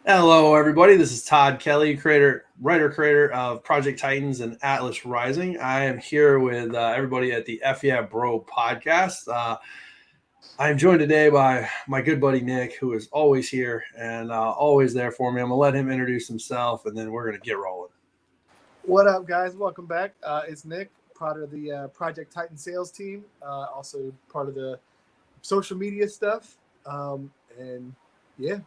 Hello, everybody. This is Todd Kelly, writer-creator of Project Titans and Atlas Rising. I am here with everybody at the F Yeah Bro podcast. I am joined today by my good buddy Nick, who is always here and always there for me. I'm gonna let him introduce himself, and then we're gonna get rolling. What up, guys? Welcome back. It's Nick, part of the Project Titan sales team, also part of the social media stuff, and yeah.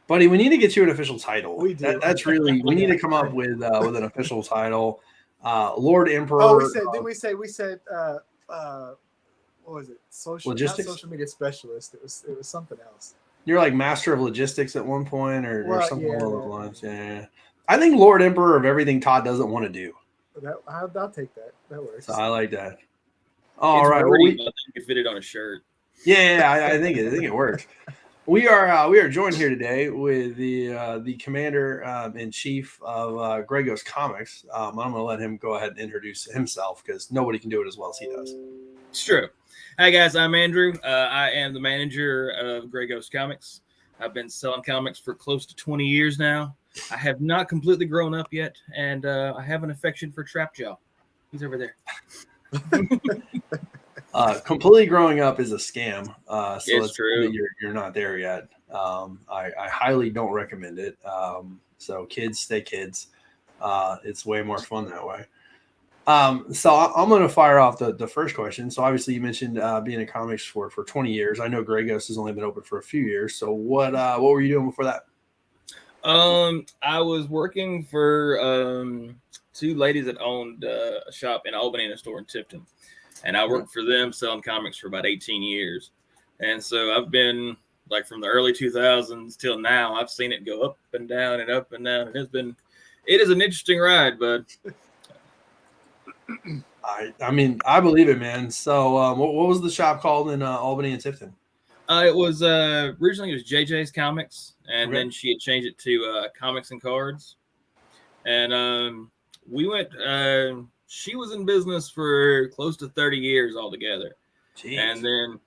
Buddy, we need to get you an official title. We do. That's really we need to come up with an official title. Lord Emperor. Oh, we said what was it? Logistics? Not social media specialist. It was something else. You're like master of logistics at one point, or something along those lines. Yeah. I think Lord Emperor of everything Todd doesn't want to do. I'll take that. That works. So I like that. All right. I think you could fit it on a shirt. Yeah, I think it works. We are joined here today with the commander in chief of Grey Ghost Comics. I'm going to let him go ahead and introduce himself because nobody can do it as well as he does. It's true. Hi guys, I'm Andrew. I am the manager of Grey Ghost Comics. I've been selling comics for close to 20 years now. I have not completely grown up yet, and I have an affection for Trapjaw. He's over there. Completely growing up is a scam. So it's true. You're not there yet. I highly don't recommend it. So kids, stay kids. It's way more fun that way. So I'm going to fire off the first question. So obviously you mentioned being in comics for 20 years. I know Grey Ghost has only been open for a few years. So what were you doing before that? I was working for two ladies that owned a shop in Albany and a store in Tifton. And I worked for them selling comics for about 18 years. And so I've been like from the early 2000s till now, I've seen it go up and down and up and down. And it is an interesting ride, but I mean, I believe it, man. So what was the shop called in Albany and Tifton? It was originally it was JJ's Comics, and then she had changed it to Comics and Cards. And we went she was in business for close to 30 years altogether. Jeez. And then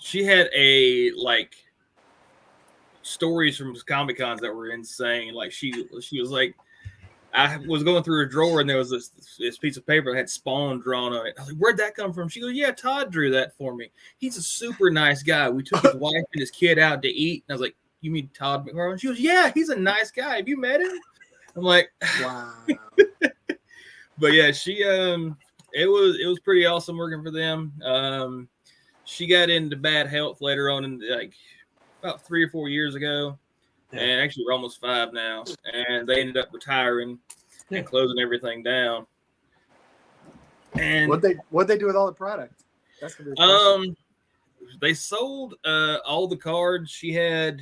she had a like stories from Comic Cons that were insane. Like she was like, I was going through a drawer and there was this piece of paper that had Spawn drawn on it. I was like, where'd that come from? She goes, yeah, Todd drew that for me. He's a super nice guy. We took his wife and his kid out to eat. And I was like, you mean Todd McFarlane? She goes, yeah, he's a nice guy. Have you met him? I'm like, wow. But yeah, she it was pretty awesome working for them. She got into bad health later on in like about 3 or 4 years ago. And actually we're almost 5 now. And they ended up retiring and closing everything down. And what they do with all the product? That's gonna be they sold all the cards. She had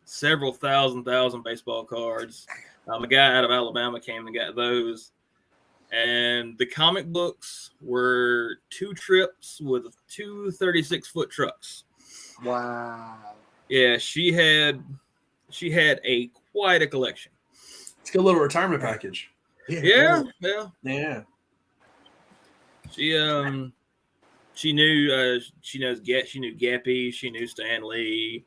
several thousand baseball cards. A guy out of Alabama came and got those. And the comic books were 2 trips with 2 36-foot trucks. Wow. Yeah, she had quite a collection. It's a good little retirement package. Yeah. She knew Gappy, she knew Stan Lee.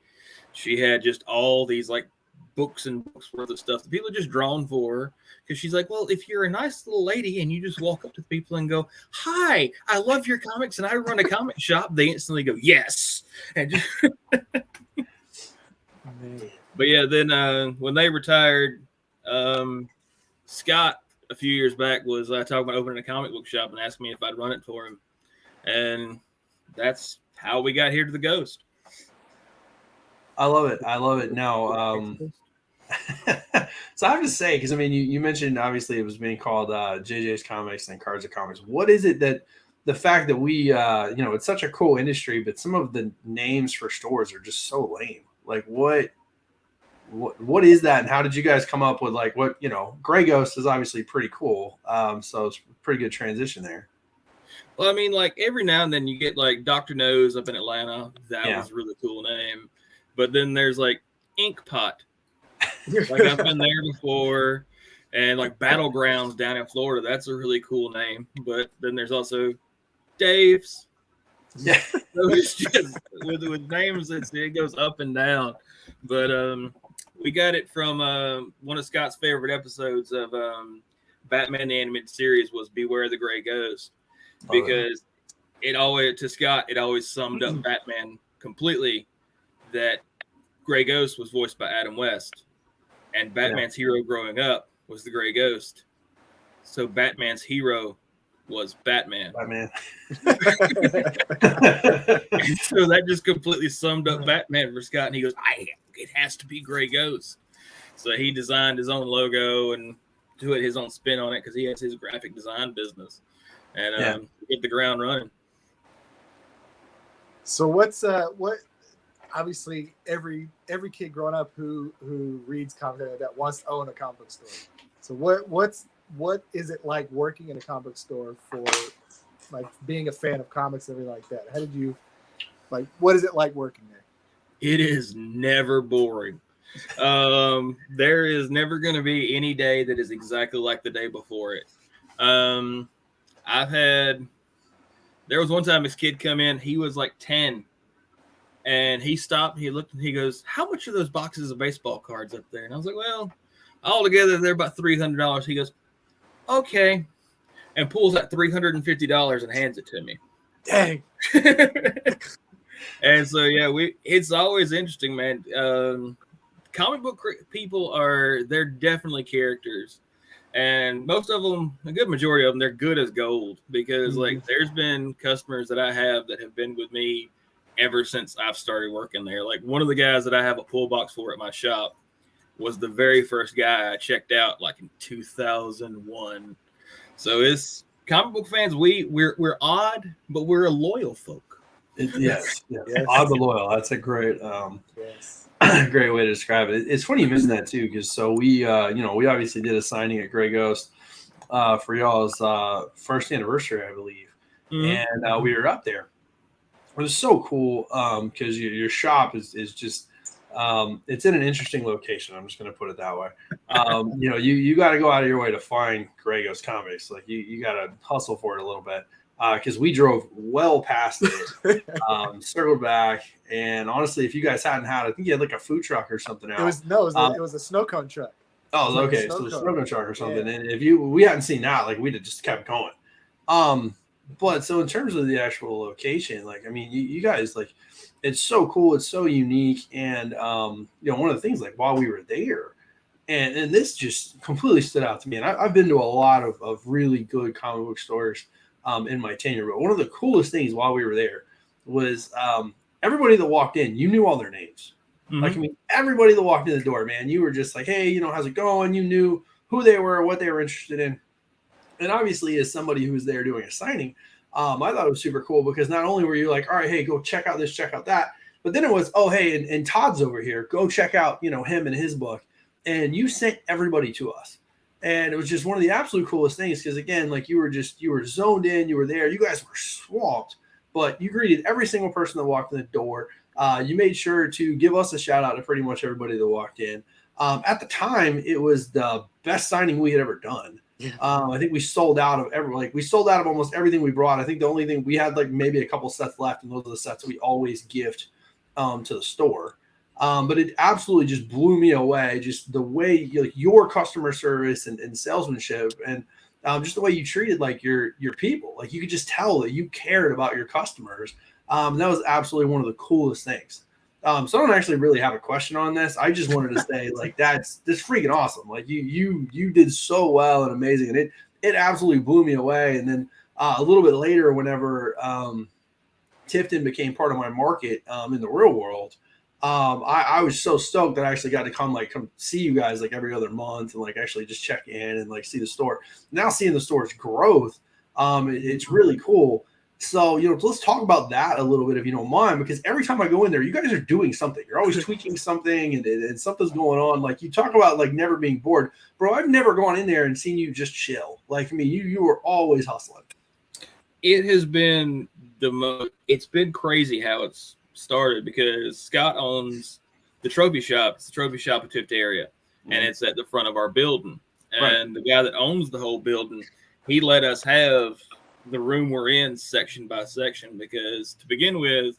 She had just all these like books and books worth of stuff that people are just drawn for her. Because she's like, well, if you're a nice little lady and you just walk up to people and go, hi, I love your comics and I run a comic shop, they instantly go, yes. And just but yeah, then when they retired, Scott a few years back was talking about opening a comic book shop and asking me if I'd run it for him. And that's how we got here to the Ghost. I love it. Now, so I have to say, because I mean, you mentioned obviously it was being called JJ's Comics and Cards of Comics. What is it that the fact that we, it's such a cool industry, but some of the names for stores are just so lame. Like what is that, and how did you guys come up with like what Grey Ghost is obviously pretty cool. So it's a pretty good transition there. Well, I mean, like every now and then you get like Dr. Nose up in Atlanta. That was a really cool name. But then there's like Ink Pot. Like I've been there before. And like Battlegrounds down in Florida. That's a really cool name. But then there's also Dave's. Yeah. So it's just with names, it goes up and down. But we got it from one of Scott's favorite episodes of Batman the Animated Series was Beware the Gray Ghost, because it always summed up Batman completely. That Gray Ghost was voiced by Adam West, and Batman's hero growing up was the Gray Ghost. So Batman's hero was Batman. Batman. And so that just completely summed up Batman for Scott. And he goes, it has to be Gray Ghost. So he designed his own logo and put his own spin on it because he has his graphic design business and hit the ground running. So what? Obviously, every kid growing up who reads comics that wants to own a comic book store. So what is it like working in a comic book store for, like, being a fan of comics and everything like that? How did you, like, what is it like working there? It is never boring. There is never going to be any day that is exactly like the day before it. There was one time this kid come in, he was like 10, and he stopped, he looked, and he goes, how much are those boxes of baseball cards up there? And I was like, well, altogether, they're about $300. He goes, okay, and pulls out $350 and hands it to me. Dang. And so, it's always interesting, man. Comic book people they're definitely characters. And most of them, a good majority of them, they're good as gold because, like, there's been customers that I have that have been with me ever since I've started working there. Like, one of the guys that I have a pull box for at my shop was the very first guy I checked out, like, in 2001. So it's comic book fans. We're odd, but we're a loyal folk. Yes. Odd but loyal. That's a great great way to describe it. It's funny you mentioned that too, because we obviously did a signing at Gray Ghost for y'all's first anniversary, I believe, and we were up there. It was so cool because your shop is just it's in an interesting location. I'm just going to put it that way. You got to go out of your way to find Gray Ghost Comics. Like you got to hustle for it a little bit. Because we drove well past it, circled back, and honestly, if you guys hadn't had, I think you had like a food truck or something else. It was a snow cone truck. Oh, okay, so the snow cone truck or something. Yeah. And if we hadn't seen that, like we'd have just kept going. But so in terms of the actual location, like I mean, you guys, like, it's so cool, it's so unique, and one of the things, like, while we were there, and this just completely stood out to me, and I've been to a lot of really good comic book stores. In my tenure, but one of the coolest things while we were there was everybody that walked in, you knew all their names. Like, I mean, everybody that walked in the door, man, you were just like, hey, how's it going? You knew who they were, what they were interested in. And obviously, as somebody who was there doing a signing, I thought it was super cool because not only were you like, all right, hey, go check out this, check out that, but then it was, oh, hey, and Todd's over here, go check out, him and his book. And you sent everybody to us. And it was just one of the absolute coolest things because, again, like, you were zoned in, you were there, you guys were swamped, but you greeted every single person that walked in the door. You made sure to give us a shout out to pretty much everybody that walked in. At the time, it was the best signing we had ever done. Yeah. I think we sold out of almost everything we brought. I think the only thing we had, like, maybe a couple sets left, and those are the sets we always gift to the store. But it absolutely just blew me away, just the way your customer service and salesmanship and just the way you treated, like, your people. Like, you could just tell that you cared about your customers. That was absolutely one of the coolest things. So I don't actually really have a question on this. I just wanted to say, like, that's freaking awesome. Like, you did so well and amazing, and it absolutely blew me away. And then a little bit later, whenever Tifton became part of my market in the real world, I was so stoked that I actually got to come see you guys like every other month and, like, actually just check in and, like, see the store. Now seeing the store's growth, it's really cool. So, let's talk about that a little bit, if you don't mind, because every time I go in there, you guys are doing something. You're always tweaking something and something's going on. Like, you talk about, like, never being bored. Bro, I've never gone in there and seen you just chill. Like, I mean, you were always hustling. It has been it's been crazy how it's started because Scott owns the trophy shop. It's the trophy shop at Tift area, and it's at the front of our building. And the guy that owns the whole building, he let us have the room we're in section by section, because to begin with,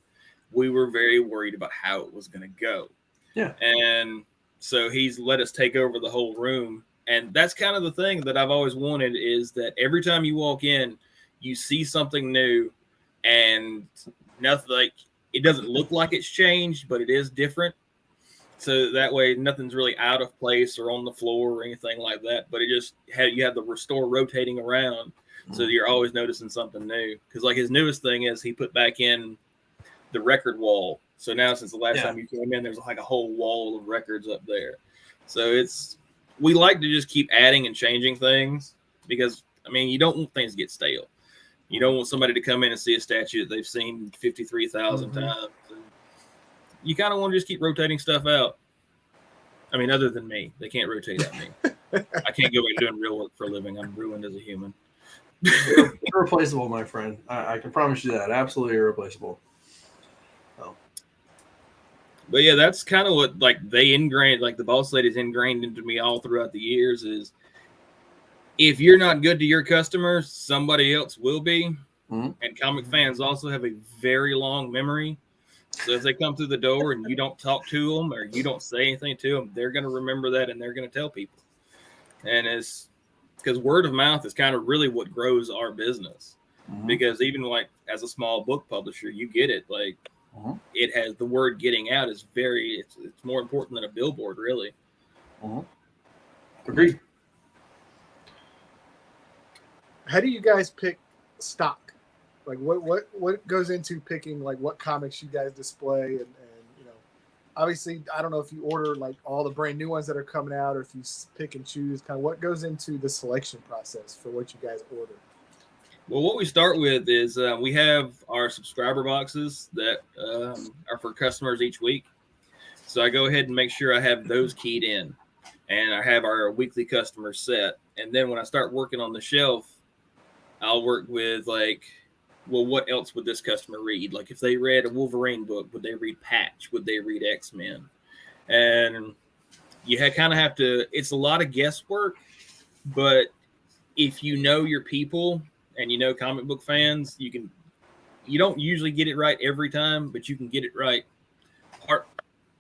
we were very worried about how it was going to go. Yeah. And so he's let us take over the whole room. And that's kind of the thing that I've always wanted, is that every time you walk in, you see something new, and nothing, like, it doesn't look like it's changed, but it is different. So that way nothing's really out of place or on the floor or anything like that. But it just you have the store rotating around. So you're always noticing something new. Because like his newest thing is he put back in the record wall. So now since the last time you came in, there's like a whole wall of records up there. So we like to just keep adding and changing things, because I mean, you don't want things to get stale. You don't want somebody to come in and see a statue that they've seen 53,000 times. And you kind of want to just keep rotating stuff out. I mean, other than me, they can't rotate at me. I can't go back doing real work for a living. I'm ruined as a human. Irreplaceable, my friend. I can promise you that. Absolutely irreplaceable. Oh. But yeah, that's kind of what they ingrained, like the boss lady's ingrained into me all throughout the years, is if you're not good to your customers, somebody else will be. Mm-hmm. And comic fans also have a very long memory. So if they come through the door and you don't talk to them or you don't say anything to them, they're going to remember that and they're going to tell people. And it's because word of mouth is kind of really what grows our business. Mm-hmm. Because even like as a small book publisher, you get it. Like it has the word getting out is it's more important than a billboard, really. Agreed. How do you guys pick stock? Like what goes into picking like what comics you guys display, and you know, obviously I don't know if you order like all the brand new ones that are coming out, or if you pick and choose. Kind of what goes into the selection process for what you guys order. Well, what we start with is we have our subscriber boxes that are for customers each week. So I go ahead and make sure I have those keyed in, and I have our weekly customer set. And then when I start working on the shelf, I'll work with like, well, what else would this customer read? Like if they read a Wolverine book, would they read Patch? Would they read X-Men? And you kind of have to, it's a lot of guesswork, but if you know your people and you know comic book fans, you don't usually get it right every time, but you can get it right.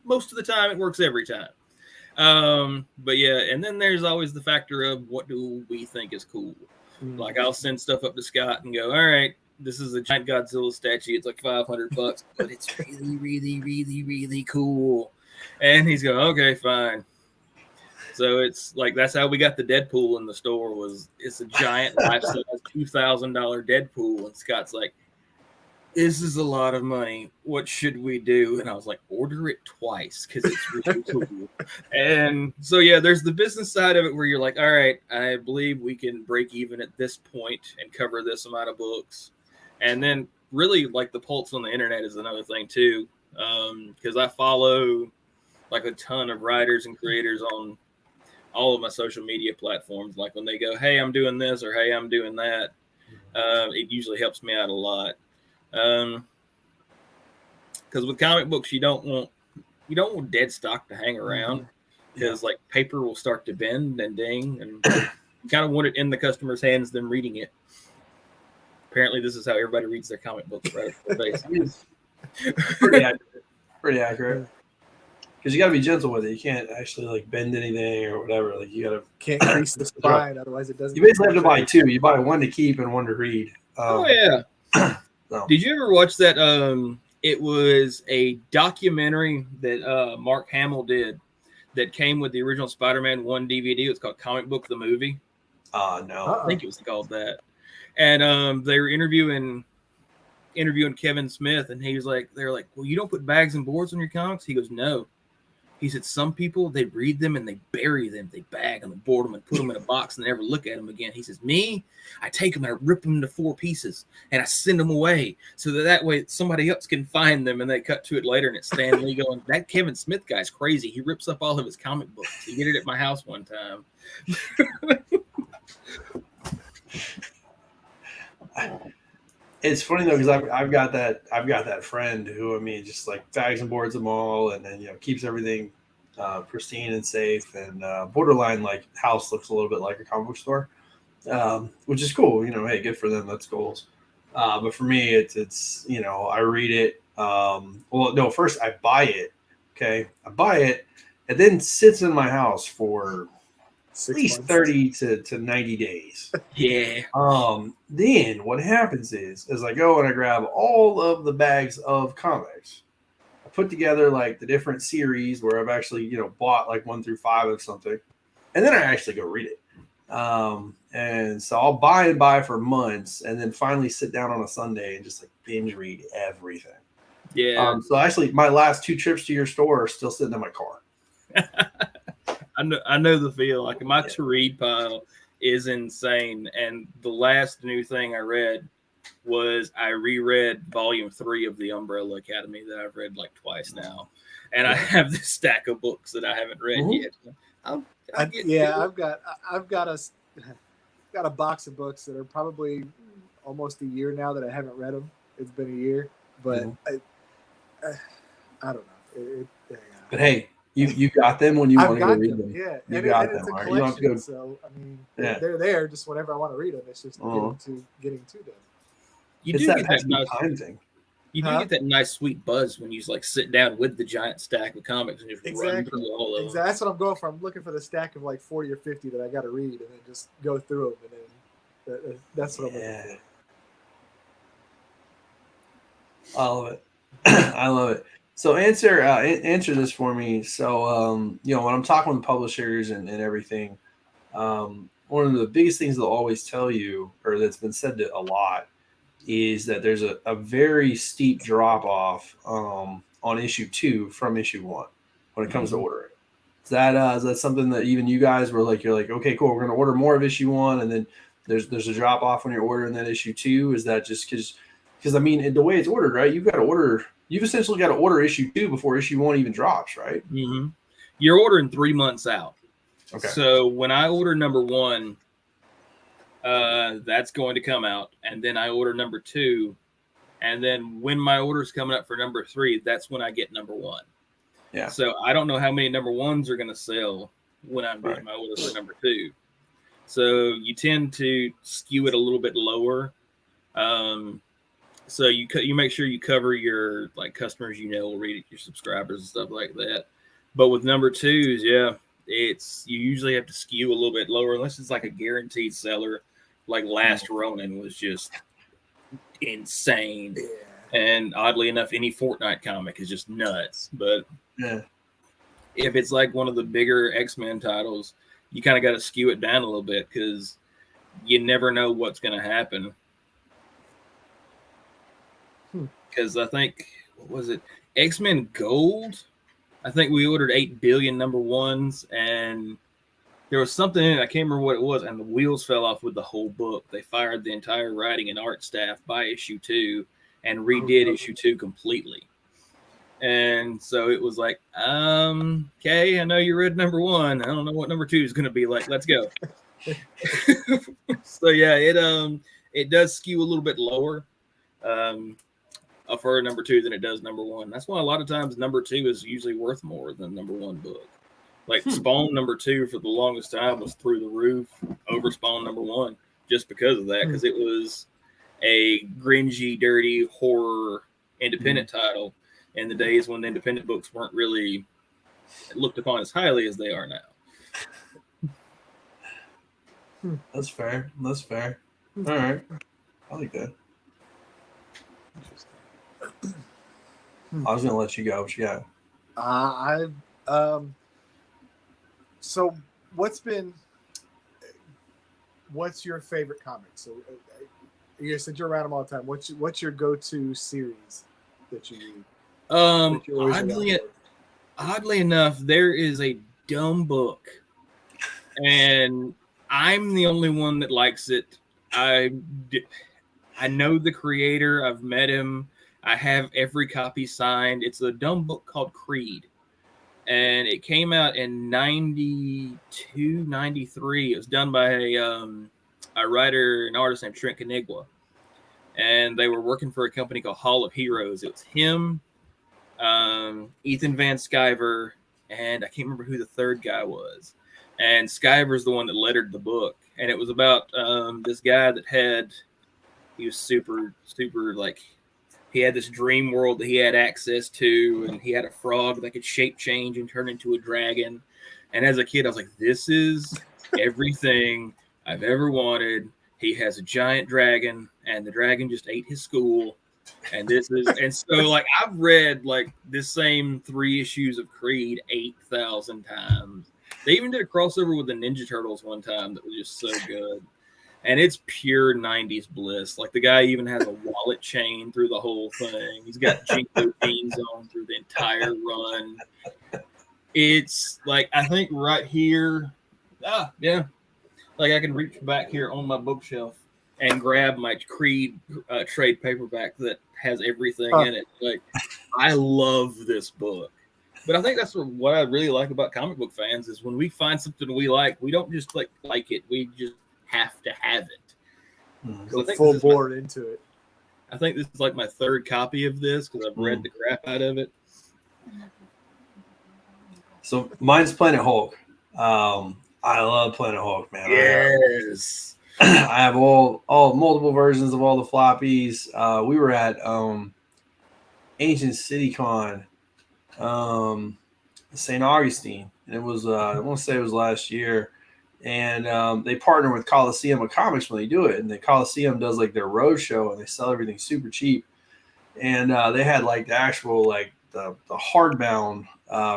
Most of the time it works every time. But yeah, and then there's always the factor of what do we think is cool. Like I'll send stuff up to Scott and go, all right, this is a giant Godzilla statue. It's like $500, but it's really, really, really, really cool. And he's going, okay, fine. So it's like, that's how we got the Deadpool in the store. It's a giant life-size $2,000 Deadpool. And Scott's like, this is a lot of money. What should we do? And I was like, order it twice because it's really cool. And so, yeah, there's the business side of it where you're like, all right, I believe we can break even at this point and cover this amount of books. And then really like the pulse on the internet is another thing too. Because I follow like a ton of writers and creators on all of my social media platforms. Like when they go, hey, I'm doing this, or hey, I'm doing that. It usually helps me out a lot. Because with comic books, you don't want dead stock to hang around, because like paper will start to bend and ding, and you kind of want it in the customer's hands, them reading it. Apparently, this is how everybody reads their comic books, right? Pretty accurate. Because you got to be gentle with it. You can't actually like bend anything or whatever. Like you can't crease the spine, otherwise it doesn't. You basically have to buy two. You buy one to keep and one to read. Oh yeah. No. Did you ever watch that? It was a documentary that Mark Hamill did that came with the original Spider-Man 1 DVD. It's called Comic Book the Movie. No. I think it was called that. And they were interviewing Kevin Smith, and they're like, well, you don't put bags and boards on your comics? He goes, no. He said, some people, they read them and they bury them. They bag them and board them and put them in a box and never look at them again. He says, me, I take them and I rip them into 4 pieces and I send them away so that way somebody else can find them, and they cut to it later and it's Stan Lee going, that Kevin Smith guy's crazy. He rips up all of his comic books. He did it at my house one time. It's funny though, because I've got that friend who, I mean, just like bags and boards them all, and then keeps everything pristine and safe, and borderline like house looks a little bit like a comic book store. which is cool. You know, hey, good for them. That's goals. But for me, it's you know, I read it. Well, no, first I buy it. Okay, I buy it, and then sits in my house for at 6 least months. 30 to 90 days. Yeah. Then what happens is I go and I grab all of the bags of comics. I put together like the different series where I've actually, you know, bought like 1 through 5 of something, and then I actually go read it. And so I'll buy and buy for months, and then finally sit down on a Sunday and just like binge read everything. Yeah. So actually, my last 2 trips to your store are still sitting in my car. I know the feel. Like my to read pile is insane. And the last new thing I read was I reread volume 3 of the Umbrella Academy that I've read like twice now. And I have this stack of books that I haven't read yet. I've got a box of books that are probably almost a year now that I haven't read them. It's been a year, but I don't know. But hey, you got them when you want to go read them. Yeah, you and got it's them. a Right? You don't have to collection. go. So I mean, Yeah. they're there just whenever I want to read them. It's just getting to them. You It's do that get that pesky nice time thing. You do get that nice sweet buzz when you like sit down with the giant stack of comics and just run through all of them. That's what I'm going for. I'm looking for the stack of like 40 or 50 that I got to read, and then just go through them, and then that's what I'm looking for. I love it. I love it. So answer this for me. So you know, when I'm talking with publishers and everything, one of the biggest things they'll always tell you, or that's been said to a lot, is that there's a very steep drop off on issue 2 from issue 1 when it comes to ordering. Is that something that even you guys were like, you're like, okay, cool, we're going to order more of issue 1, and then there's a drop off when you're ordering that issue 2? Is that just because I mean, the way it's ordered, right? You've essentially got to order issue 2 before issue 1 even drops, right? Mm-hmm. You're ordering 3 months out. Okay. So when I order number 1, that's going to come out, and then I order number 2, and then when my order's coming up for number 3, that's when I get number 1. Yeah. So I don't know how many number 1s are going to sell when I'm doing my order for number 2. So you tend to skew it a little bit lower. So you make sure you cover your like customers, will read it, your subscribers and stuff like that. But with number 2s, you usually have to skew a little bit lower unless it's like a guaranteed seller. Like Last Ronin was just insane. Yeah. And oddly enough, any Fortnite comic is just nuts. But if it's like one of the bigger X-Men titles, you kind of got to skew it down a little bit because you never know what's going to happen. Because I think, what was it? X-Men Gold? I think we ordered 8 billion number 1s, and there was something in it. I can't remember what it was, and the wheels fell off with the whole book. They fired the entire writing and art staff by issue 2 and redid issue 2 completely. And so it was like, okay, I know you read number 1. I don't know what number 2 is going to be like. Let's go. So yeah, it does skew a little bit lower for number 2 than it does number 1. That's why a lot of times number 2 is usually worth more than number 1 book. Like Spawn number 2 for the longest time was through the roof over Spawn number 1 just because of that, because it was a gringy, dirty horror independent title in the days when independent books weren't really looked upon as highly as they are now. That's fair. That's fair. All right. I like that. I was going to let you go. What you got? So what's your favorite comic? So since you're around them all the time, what's your go-to series that you read? Oddly enough, there is a dumb book, and I'm the only one that likes it. I know the creator. I've met him. I have every copy signed. It's a dumb book called Creed. And it came out in 92, 93. It was done by a writer and artist named Trent Canigua. And they were working for a company called Hall of Heroes. It was him, Ethan Van Sciver, and I can't remember who the third guy was. And Sciver's the one that lettered the book. and it was about this guy that he was super like, he had this dream world that he had access to, and he had a frog that could shape change and turn into a dragon. And as a kid, I was like, this is everything I've ever wanted. He has a giant dragon, and the dragon just ate his school. And so like I've read like this same 3 issues of Creed 8,000 times. They even did a crossover with the Ninja Turtles one time that was just so good. And it's pure 90s bliss. Like the guy even has a wallet chain through the whole thing. He's got Jinko jeans on through the entire run. It's like, I think right here, yeah. Like I can reach back here on my bookshelf and grab my Creed trade paperback that has everything in it. Like, I love this book. But I think that's what I really like about comic book fans is when we find something we like, we don't just like it. We just have to have it. Go full board into it. I think this is like my 3rd copy of this because I've read the crap out of it. So mine's Planet Hulk. I love Planet Hulk, man. Yes. I have all multiple versions of all the floppies. We were at Ancient City Con, St. Augustine, and it was I want to say it was last year, and they partner with Coliseum of Comics when they do it, and the Coliseum does like their road show, and they sell everything super cheap, and they had like the actual like the hardbound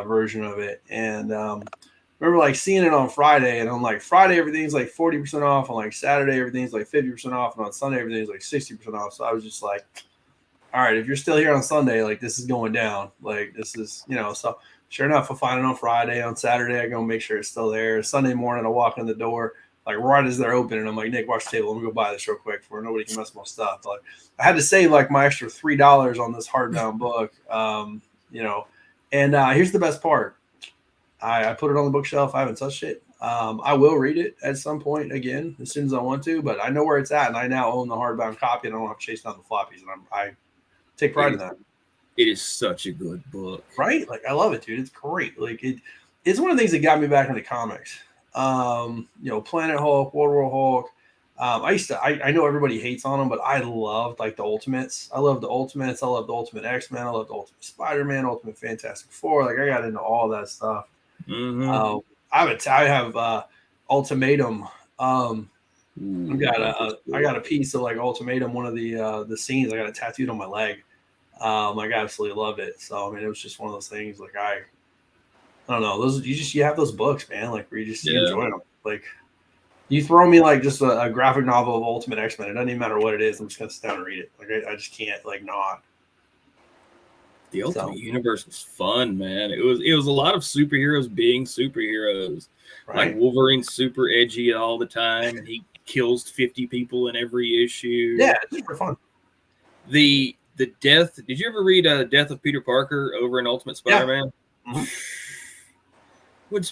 version of it, and remember like seeing it on Friday, and on like Friday everything's like 40% off, on like Saturday everything's like 50% off, and on Sunday everything's like 60% off. So I was just like, all right, if you're still here on Sunday, like this is going down. Like this is, so sure enough, I find it on Friday. On Saturday, I go make sure it's still there. Sunday morning, I walk in the door, like right as they're opening, I'm like, Nick, watch the table. Let me go buy this real quick before nobody can mess with my stuff. Like I had to save like my extra $3 on this hardbound book, and here's the best part. I put it on the bookshelf. I haven't touched it. I will read it at some point again as soon as I want to, but I know where it's at, and I now own the hardbound copy, and I don't have to chase down the floppies, and I take pride in that. It is such a good book, right? Like I love it, dude. It's great. Like it's one of the things that got me back into comics. Planet Hulk, World War Hulk. I know everybody hates on them, but I loved like the Ultimates. I love the Ultimates. I love the Ultimate X-Men. I love the Ultimate Spider-Man, Ultimate Fantastic Four. Like I got into all that stuff. Mm-hmm. I have Ultimatum. I got a piece of like Ultimatum. One of the scenes I got it tattooed on my leg. I absolutely loved it. So I mean, it was just one of those things. Like I don't know. You have those books, man. Like where you enjoy them. Like you throw me like just a graphic novel of Ultimate X-Men. It doesn't even matter what it is. I'm just gonna sit down and read it. Like I just can't like not. The Ultimate Universe was fun, man. It was a lot of superheroes being superheroes. Right. Like Wolverine's super edgy all the time, and he kills 50 people in every issue. Yeah, it's super fun. The death. Did you ever read Death of Peter Parker over in Ultimate Spider-Man? Yeah. Mm-hmm.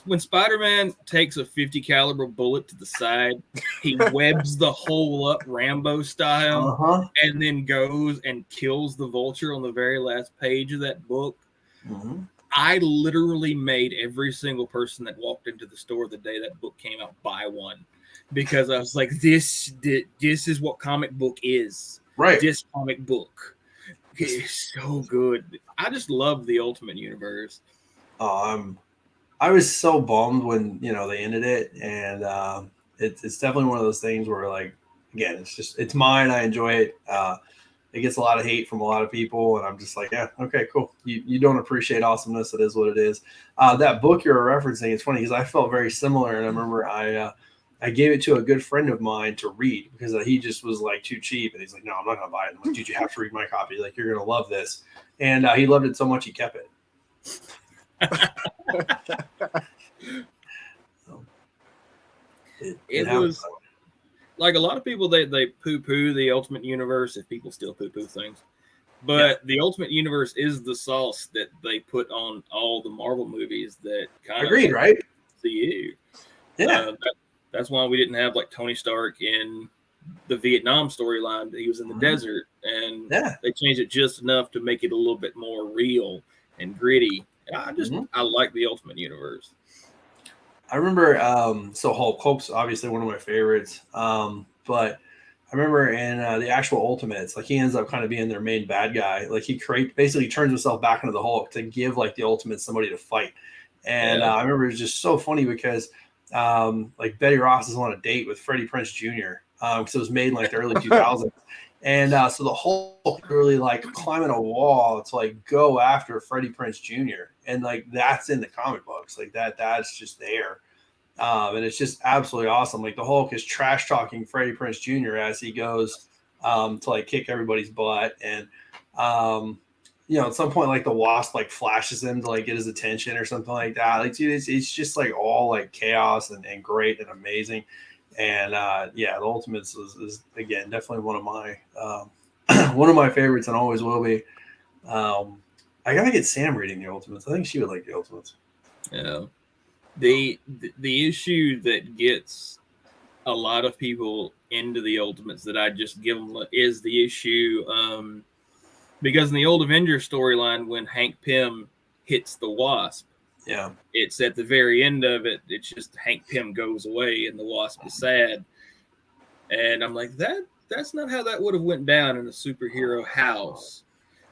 When Spider-Man takes a 50 caliber bullet to the side, he webs the hole up Rambo style, and then goes and kills the Vulture on the very last page of that book. Mm-hmm. I literally made every single person that walked into the store the day that book came out buy one, because I was like, this is what comic book is. Right. This comic book is so good. I just love the Ultimate Universe. I was so bummed when they ended it, and it's definitely one of those things where like again, it's mine. I enjoy it. It gets a lot of hate from a lot of people, and I'm just like, yeah, okay, cool. You don't appreciate awesomeness. It is what it is. That book you're referencing, it's funny because I felt very similar, and I remember I gave it to a good friend of mine to read because he just was like too cheap, and he's like, no, I'm not gonna buy it. I'm like, dude, you have to read my copy. Like you're gonna love this, and he loved it so much he kept it. It was like a lot of people they poo-poo the Ultimate Universe, if people still poo-poo things, but the Ultimate Universe is the sauce that they put on all the Marvel movies that kind agreed, right? CU. Yeah, that's why we didn't have like Tony Stark in the Vietnam storyline. He was in the desert, and they changed it just enough to make it a little bit more real and gritty. I like the Ultimate Universe. I remember, so Hulk's obviously one of my favorites, but I remember in the actual Ultimates, like he ends up kind of being their main bad guy. Like he basically turns himself back into the Hulk to give like the Ultimates somebody to fight. And I remember it was just so funny because like Betty Ross is on a date with Freddie Prinze Jr. Because it was made in like the early 2000s. And so the Hulk really like climbing a wall to like go after Freddie Prinze Jr. And like that's in the comic books, like that's just there. And it's just absolutely awesome. Like the Hulk is trash talking Freddie Prinze Jr. as he goes to like kick everybody's butt. And at some point like the Wasp like flashes him to like get his attention or something like that. Like dude, it's just like all like chaos and great and amazing. And the Ultimates is again definitely one of my favorites and always will be. I gotta get Sam reading the Ultimates. I think she would like the Ultimates. Yeah. The issue that gets a lot of people into the Ultimates that I just give them is the issue because in the old Avengers storyline, when Hank Pym hits the Wasp, it's at the very end of it. It's just Hank Pym goes away and the Wasp is sad, and I'm like, that's not how that would have went down in a superhero house.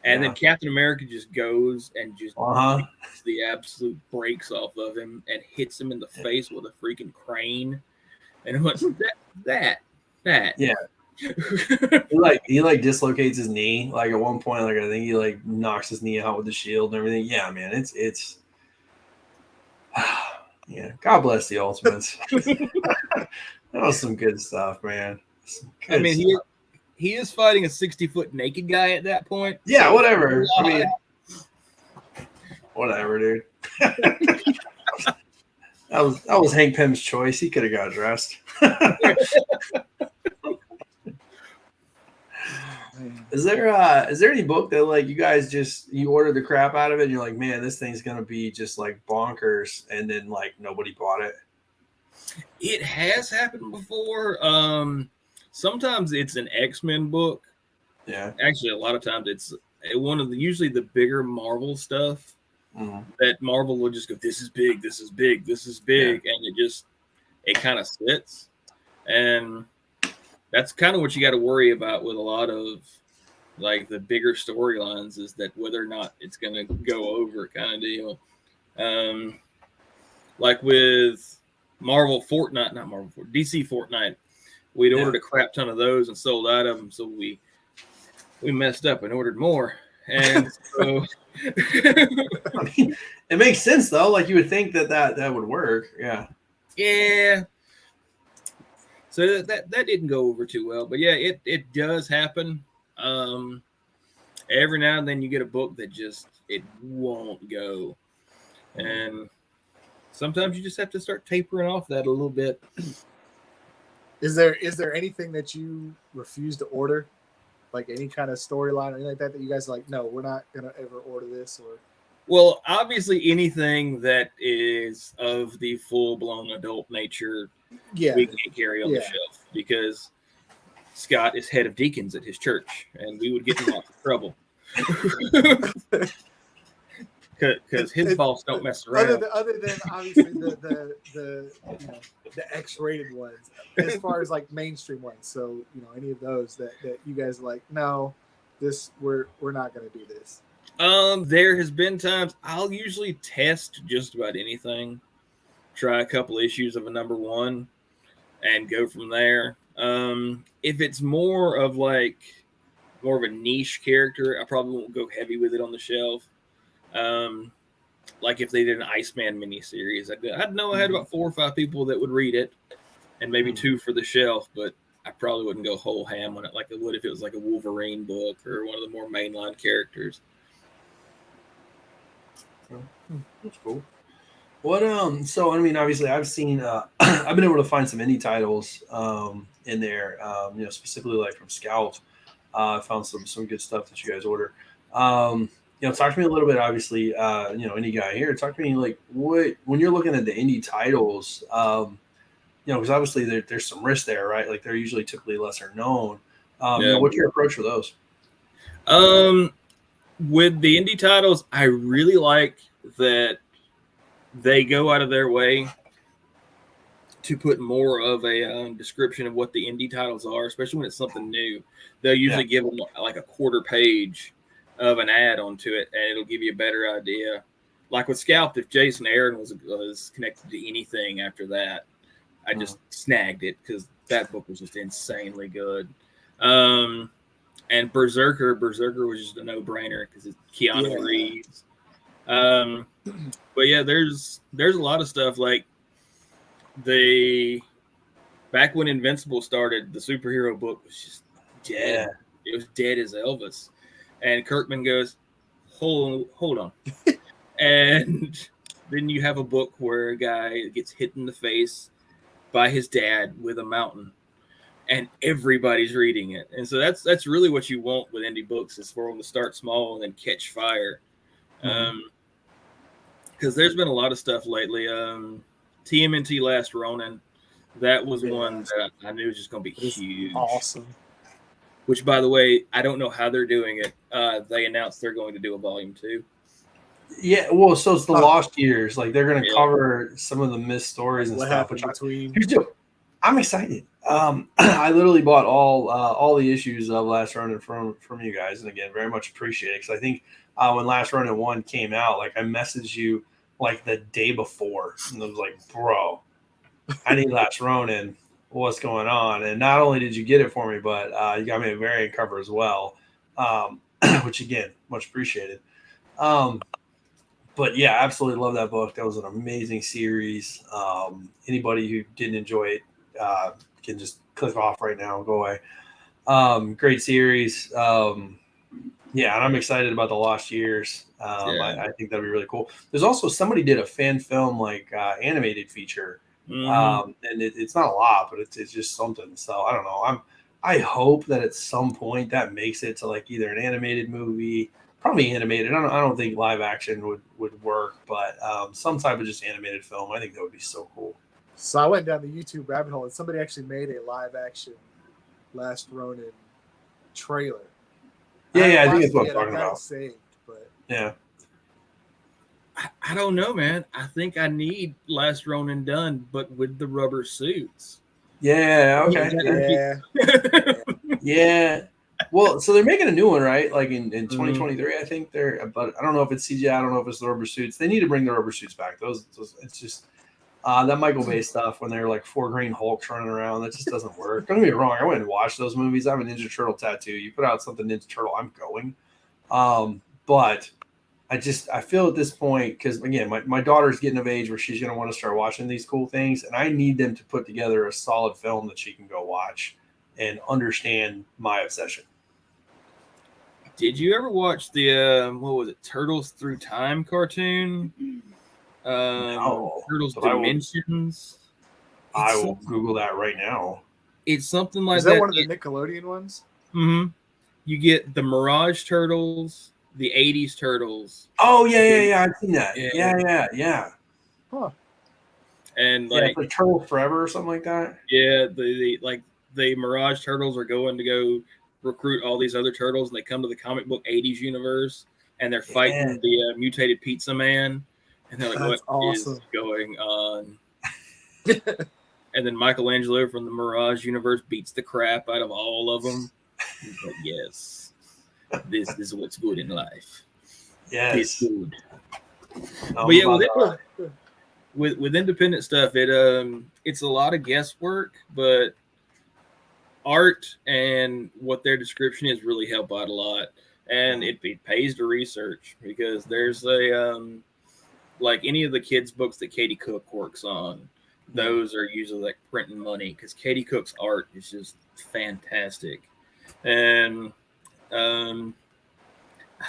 And then Captain America just goes and just beats the absolute brakes off of him and hits him in the face with a freaking crane. And it was that. Yeah. he dislocates his knee. Like at one point, like I think he like knocks his knee out with the shield and everything. Yeah, man, it's yeah. God bless the Ultimates. That was some good stuff, man. I mean, he is fighting a 60-foot naked guy at that point. Yeah, so whatever. I mean, whatever, dude. that was Hank Pym's choice. He could have got dressed. Is there any book that like you guys you ordered the crap out of it and you're like, man, this thing's gonna be just like bonkers, and then like nobody bought it? It has happened before. Sometimes it's an X-Men book. Yeah. Actually, a lot of times it's one of usually the bigger Marvel stuff that Marvel will just go, this is big, this is big, this is big. Yeah. And it kind of sits. And that's kind of what you got to worry about with a lot of like the bigger storylines, is that whether or not it's going to go over kind of deal. Like with DC Fortnite. We'd ordered a crap ton of those and sold out of them, so we messed up and ordered more. And so, I mean, it makes sense though. Like you would think that would work. Yeah. Yeah. So that didn't go over too well, but yeah, it does happen. Every now and then you get a book that it won't go, and sometimes you just have to start tapering off that a little bit. Is there anything that you refuse to order, like any kind of storyline or anything like that you guys are like, no, we're not gonna ever order this? Or well, obviously anything that is of the full-blown adult nature, we can't carry on the shelf because Scott is head of deacons at his church, and we would get him lots of trouble because his boss don't mess around. Other than obviously the X-rated ones, as far as like mainstream ones. So any of those that you guys are like, no, this we're not going to do this. There has been times I'll usually test just about anything, try a couple issues of a number one, and go from there. If it's more of a niche character, I probably won't go heavy with it on the shelf. Like if they did an Iceman miniseries, I'd know I had about 4 or 5 people that would read it, and maybe 2 for the shelf, but I probably wouldn't go whole ham on it like I would if it was like a Wolverine book or one of the more mainline characters. That's cool. What so I mean, obviously I've seen I've been able to find some indie titles in there, specifically like from Scout. I found some good stuff that you guys order. Talk to me a little bit, obviously, indie guy here. Talk to me like when you're looking at the indie titles, because obviously there's some risk there, right? Like they're usually typically lesser known. What's your approach for those? With the indie titles, I really like that they go out of their way to put more of a description of what the indie titles are, especially when it's something new. They'll usually give them like a quarter page of an ad onto it, and it'll give you a better idea. Like with Scalped, if Jason Aaron was connected to anything after that, I just snagged it because that book was just insanely good. And Berserker was just a no-brainer because it's Keanu Reeves. But yeah, there's a lot of stuff like back when Invincible started, the superhero book was just dead. It was dead as Elvis. And Kirkman goes, hold on. And then you have a book where a guy gets hit in the face by his dad with a mountain, and everybody's reading it. And so that's really what you want with indie books, is for them to start small and then catch fire. Because there's been a lot of stuff lately. TMNT Last Ronin, that was one that I knew was just going to be huge. Awesome. Which, by the way, I don't know how they're doing it. They announced they're going to do a volume 2. Yeah, well, so it's the Lost Years. Like, they're going to cover some of the missed stories and stuff. Which I'm excited. I literally bought all the issues of Last Ronin from you guys, and again, very much appreciate it, because I think when Last Ronin 1 came out, like, I messaged you like the day before, and I was like, bro, I need Last Ronin. What's going on? And not only did you get it for me, but you got me a variant cover as well, which again, much appreciated. But yeah, absolutely love that book. That was an amazing series. Anybody who didn't enjoy it can just click off right now and go away. Great series. Yeah, and I'm excited about the Lost Years. I think that'd be really cool. There's also somebody did a fan film like animated feature. And it's not a lot, but it's just something. So I don't know. I hope that at some point that makes it to like either an animated movie, probably animated. I don't think live action would work, but some type of just animated film. I think that would be so cool. So I went down the YouTube rabbit hole, and somebody actually made a live action Last Ronin trailer. Yeah, I think that's what I'm talking about. Saved, but yeah. I don't know, man. I think I need Last Ronin done, but with the rubber suits. Yeah, okay. Yeah. Well, so they're making a new one, right? Like in 2023, I think but I don't know if it's CGI. I don't know if it's the rubber suits. They need to bring the rubber suits back. Those it's just that Michael Bay stuff when they're like 4 Green Hulks running around. That just doesn't work. Don't get me wrong. I went and watched those movies. I have a Ninja Turtle tattoo. You put out something Ninja Turtle, I'm going. But I feel at this point, because again, my daughter's getting of age where she's going to want to start watching these cool things, and I need them to put together a solid film that she can go watch and understand my obsession. Did you ever watch the what was it, Turtles Through Time cartoon? No, Turtles Dimensions. I will Google that right now. It's something like that. Is that one of the Nickelodeon ones? Mm-hmm. You get the Mirage Turtles, the 80s Turtles. Oh yeah, I've seen that. Yeah. Huh. And like Turtle Forever or something like that. Yeah, the Mirage Turtles are going to go recruit all these other turtles, and they come to the comic book 80s universe, and they're fighting the mutated Pizza Man, and they're like, "What is going on?" And then Michelangelo from the Mirage universe beats the crap out of all of them. He's like, "Yes, this is what's good in life. Yes, it's good." But yeah, with independent stuff, it's a lot of guesswork, but art and what their description is really help out a lot, and it pays to research, because there's like any of the kids' books that Katie Cook works on, those are usually like printing money, because Katie Cook's art is just fantastic. And I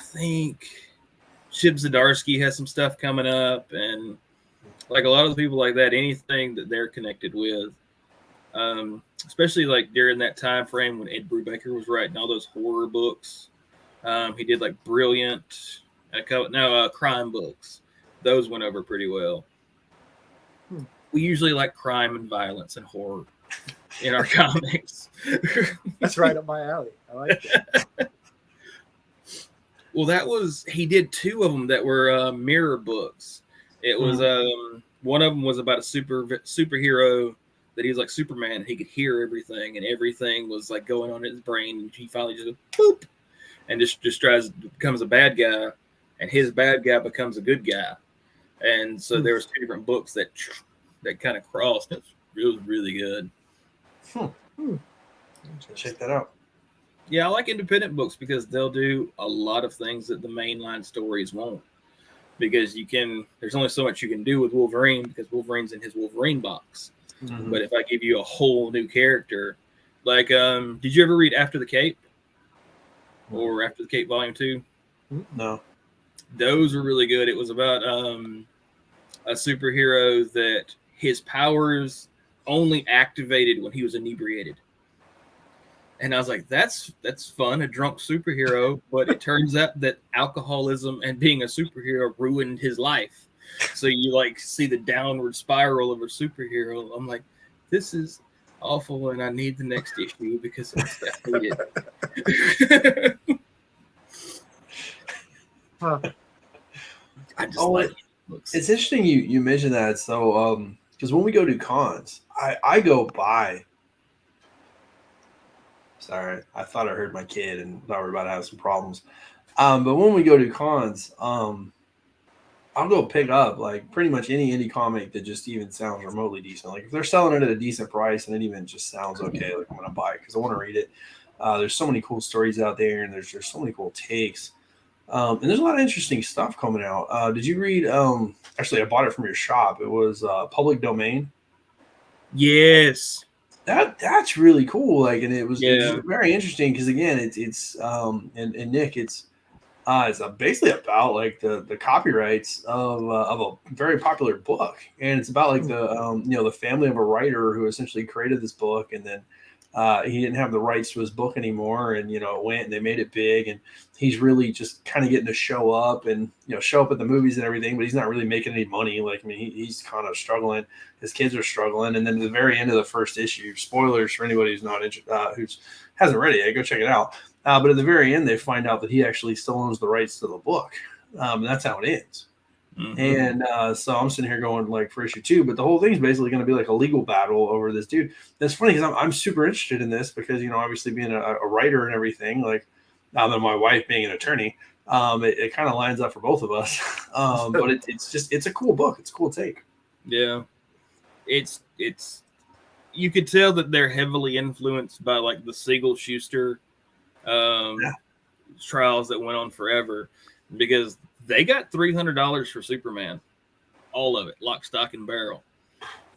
think Chip Zdarsky has some stuff coming up, and like a lot of the people like that, anything that they're connected with, especially like during that time frame when Ed Brubaker was writing all those horror books. He did like Brilliant, crime books. Those went over pretty well. We usually like crime and violence and horror in our comics. That's right up my alley. I like that. Well, he did 2 of them that were mirror books. It was one of them was about a superhero that he was like Superman. He could hear everything, and everything was like going on in his brain. And he finally just boop, and just becomes a bad guy, and his bad guy becomes a good guy. And so there was 2 different books that kind of crossed. It was really good. Check that out. Yeah, I like independent books because they'll do a lot of things that the mainline stories won't. Because there's only so much you can do with Wolverine because Wolverine's in his Wolverine box. Mhm. But if I give you a whole new character, like, did you ever read After the Cape or After the Cape Volume 2? No. Those were really good. It was about a superhero that his powers only activated when he was inebriated. And I was like, that's fun, a drunk superhero. But it turns out that alcoholism and being a superhero ruined his life. So you like see the downward spiral of a superhero. I'm like, this is awful, and I need the next issue because it's that needed. Huh. I just like it. Looks. It's interesting you mentioned that. So because when we go to cons, I go by. Sorry, I thought I heard my kid and thought we were about to have some problems. But when we go to cons, I'll go pick up like pretty much any indie comic that just even sounds remotely decent. Like if they're selling it at a decent price and it even just sounds okay, like I'm gonna buy it because I want to read it. There's so many cool stories out there, and there's so many cool takes. And there's a lot of interesting stuff coming out. Did you read? Actually, I bought it from your shop. It was Public Domain. Yes. That's really cool. Like, and it was very interesting because again, it's and Nick, it's basically about like the copyrights of a very popular book, and it's about like the family of a writer who essentially created this book, and then he didn't have the rights to his book anymore, and it went and they made it big, and he's really just kind of getting to show up and show up at the movies and everything, but he's not really making any money. Like, I mean, he's kind of struggling. His kids are struggling, and then at the very end of the first issue, spoilers for anybody who's not who's hasn't read it yet, go check it out. But at the very end, they find out that he actually still owns the rights to the book. And that's how it ends. Mm-hmm. And so I'm sitting here going like for issue 2, but the whole thing is basically going to be like a legal battle over this dude. That's funny because I'm super interested in this because, obviously being a writer and everything, like now that my wife being an attorney, it kind of lines up for both of us. But it's a cool book. It's a cool take. Yeah. It's you could tell that they're heavily influenced by like the Siegel Schuster trials that went on forever, because they got $300 for Superman, all of it, lock, stock, and barrel.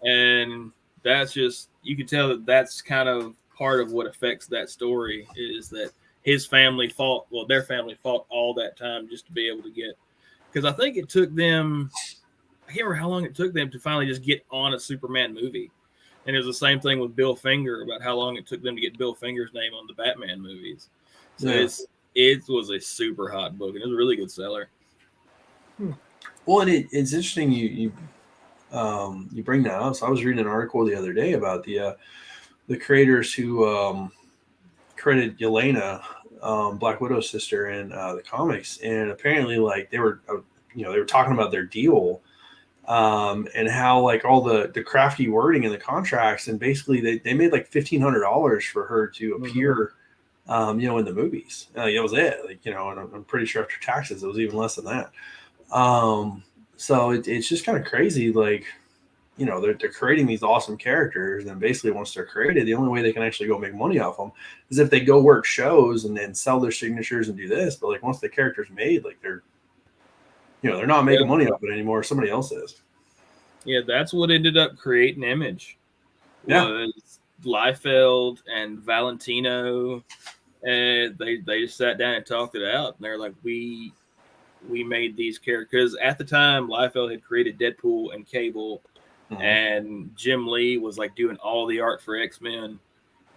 And that's just, you can tell that that's kind of part of what affects that story, is that his family fought, their family fought all that time just to be able to get, because I think it took them, I can't remember how long it took them to finally just get on a Superman movie. And it was the same thing with Bill Finger, about how long it took them to get Bill Finger's name on the Batman movies. So it was a super hot book, and it was a really good seller. Well, and it's interesting you bring that up. So I was reading an article the other day about the creators who credited Yelena, Black Widow's sister, in the comics, and apparently like they were talking about their deal. And how like all the crafty wording in the contracts, and basically they made like $1,500 for her to appear, in the movies. That was it. Like, and I'm pretty sure after taxes, it was even less than that. So it's just kind of crazy. Like, they're creating these awesome characters, and basically once they're created, the only way they can actually go make money off them is if they go work shows and then sell their signatures and do this. But like once the character's made, like they're not making money off it anymore. Somebody else is. Yeah, that's what ended up creating Image. Yeah. Was Liefeld and Valentino, and they just sat down and talked it out. And they're like, we made these characters. At the time, Liefeld had created Deadpool and Cable, and Jim Lee was like doing all the art for X-Men,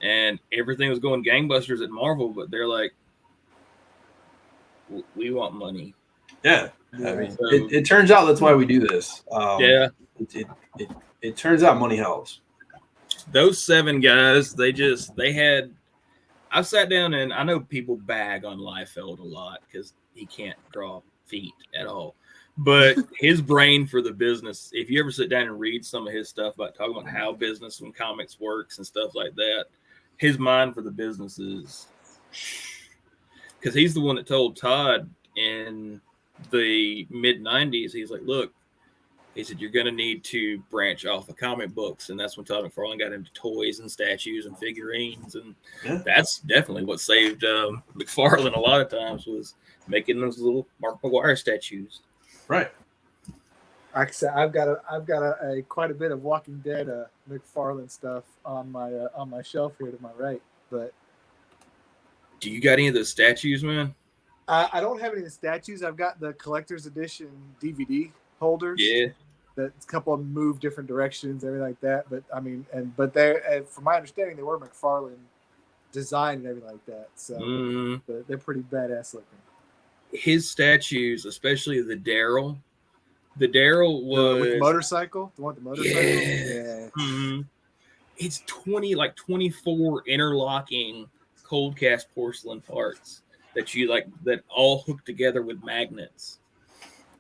and everything was going gangbusters at Marvel. But they're like, we want money. Yeah. I mean, it turns out that's why we do this. It turns out money helps. Those 7 guys, I've sat down, and I know people bag on Liefeld a lot because he can't draw feet at all. But his brain for the business, if you ever sit down and read some of his stuff about talking about how business and comics works and stuff like that, his mind for the business is, because he's the one that told Todd in the mid 90s, he's like, look, he said, you're going to need to branch off of comic books. And that's when Todd McFarlane got into toys and statues and figurines. And that's definitely what saved McFarlane a lot of times, was making those little Mark McGuire statues. Right. Like I said, I've got a quite a bit of Walking Dead McFarlane stuff on my shelf here to my right. But do you got any of those statues, man? I don't have any of the statues. I've got the collector's edition DVD holders. Yeah. That a couple of them move different directions, everything like that. But I mean, but they, from my understanding, they were McFarlane designed and everything like that. So they're pretty badass looking. His statues, especially the Daryl. The Daryl was with the motorcycle. The one with the motorcycle. Yeah. Mm-hmm. It's 24 interlocking cold cast porcelain parts that all hook together with magnets,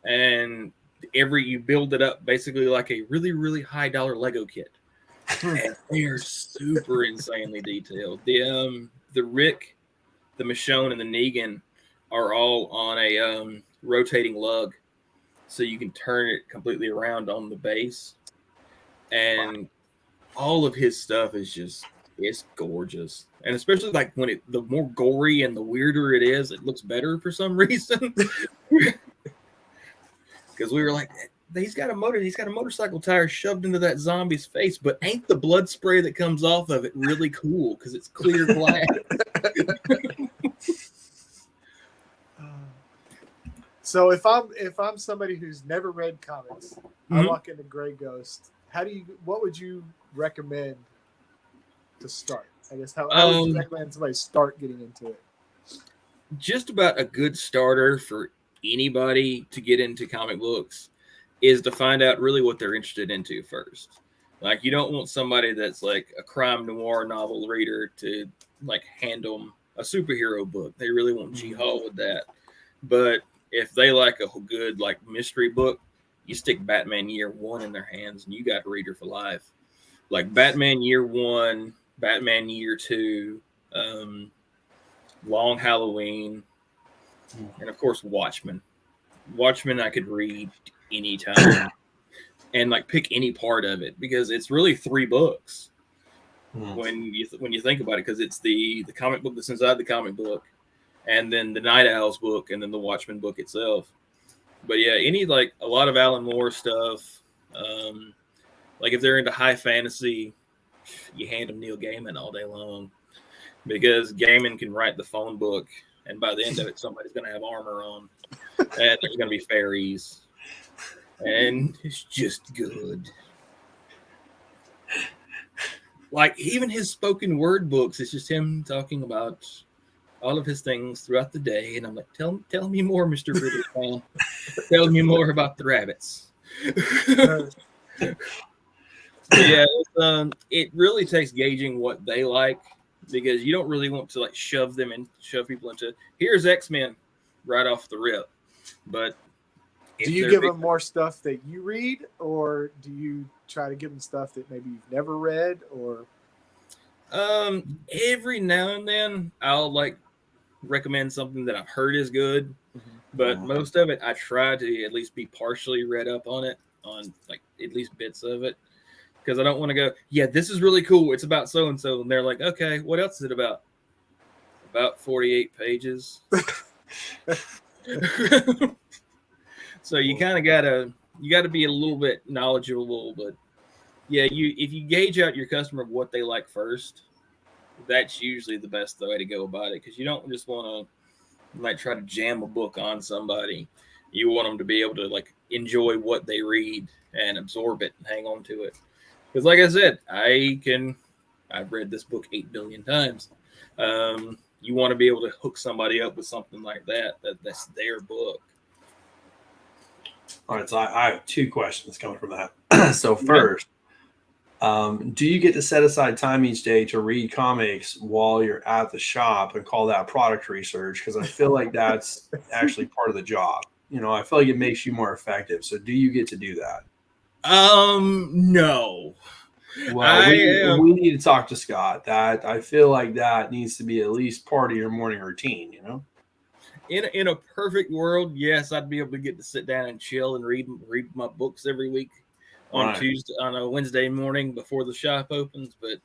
and you build it up basically like a really, really high dollar Lego kit. And they are super insanely detailed. The Rick, the Michonne, and the Negan are all on a rotating lug, so you can turn it completely around on the base. And all of his stuff is it's gorgeous. And especially like when the more gory and the weirder it is, it looks better for some reason. Because we were like, he's got a motorcycle tire shoved into that zombie's face, but ain't the blood spray that comes off of it really cool because it's clear glass? So if I'm somebody who's never read comics, I walk into Grey Ghost. What would you recommend to start? I guess how would you recommend somebody start getting into it? Just about a good starter for anybody to get into comic books is to find out really what they're interested into first. Like, you don't want somebody that's like a crime noir novel reader to like hand them a superhero book. They really want G-Hall with that. But if they like a good like mystery book, you stick Batman Year One in their hands and you got a reader for life. Like Batman Year One, Batman Year Two, Long Halloween, and of course Watchmen. Watchmen I could read anytime and like pick any part of it because it's really 3 books when you think about it, because it's the comic book that's inside the comic book, and then the Night Owls book, and then the Watchmen book itself. But yeah, a lot of Alan Moore stuff. Like if they're into high fantasy, you hand them Neil Gaiman all day long, because Gaiman can write the phone book, and by the end of it, somebody's going to have armor on, and there's going to be fairies, and it's just good. Like even his spoken word books, it's just him talking about all of his things throughout the day, and I'm like, tell me more, Mr. Riddle. Tell me more about the rabbits. Yeah, it really takes gauging what they like, because you don't really want to like shove people into here's X-Men right off the rip. But do you give them more stuff that you read, or do you try to give them stuff that maybe you've never read? Or every now and then I'll like recommend something that I've heard is good, but most of it I try to at least be partially read up on it, on like at least bits of it, because I don't want to go, yeah, this is really cool, it's about so and so, and they're like, okay, what else is it about? About 48 pages. So you kind of gotta be a little bit knowledgeable, but yeah, if you gauge out your customer of what they like first, that's usually the best way to go about it, because you don't just want to like try to jam a book on somebody. You want them to be able to like enjoy what they read and absorb it and hang on to it. Because like I said, I've read this book 8 billion times. You want to be able to hook somebody up with something like that's their book. All right, so I have 2 questions coming from that. So first, Do you get to set aside time each day to read comics while you're at the shop and call that product research? Because I feel like that's actually part of the job. I feel like it makes you more effective. So do you get to do that? No. Well, we need to talk to Scott. That I feel like that needs to be at least part of your morning routine. In a perfect world, yes, I'd be able to get to sit down and chill and read my books every week on Tuesday, on a Wednesday morning before the shop opens. But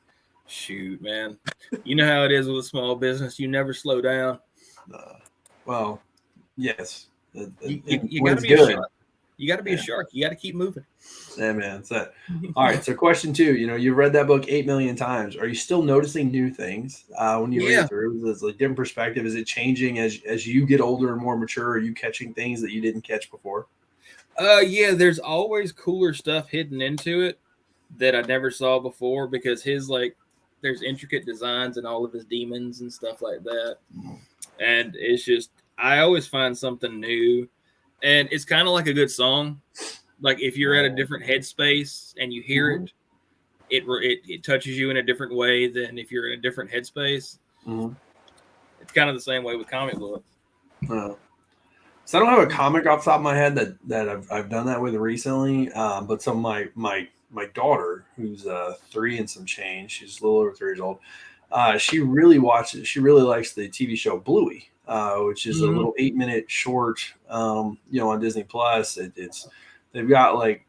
shoot, man, you know how it is with a small business. You never slow down. Well, yes, you got to be a shark. You got to be a shark. You got to keep moving. Yeah, man. That's it. All right. So, question 2. You've read that book 8 million times. Are you still noticing new things when you read through? Is it a different perspective? Is it changing as you get older and more mature? Are you catching things that you didn't catch before? Yeah. There's always cooler stuff hidden into it that I never saw before because there's intricate designs and all of his demons and stuff like that. And it's just, I always find something new. And it's kind of like a good song. Like if you're at a different headspace and you hear it touches you in a different way than if you're in a different headspace. Mm-hmm. It's kind of the same way with comic books. So I don't have a comic off the top of my head that I've done that with recently. But so my daughter, who's 3 and some change, she's a little over 3 years old. She really likes the TV show Bluey. Which is a little 8-minute short, on Disney Plus. They've got like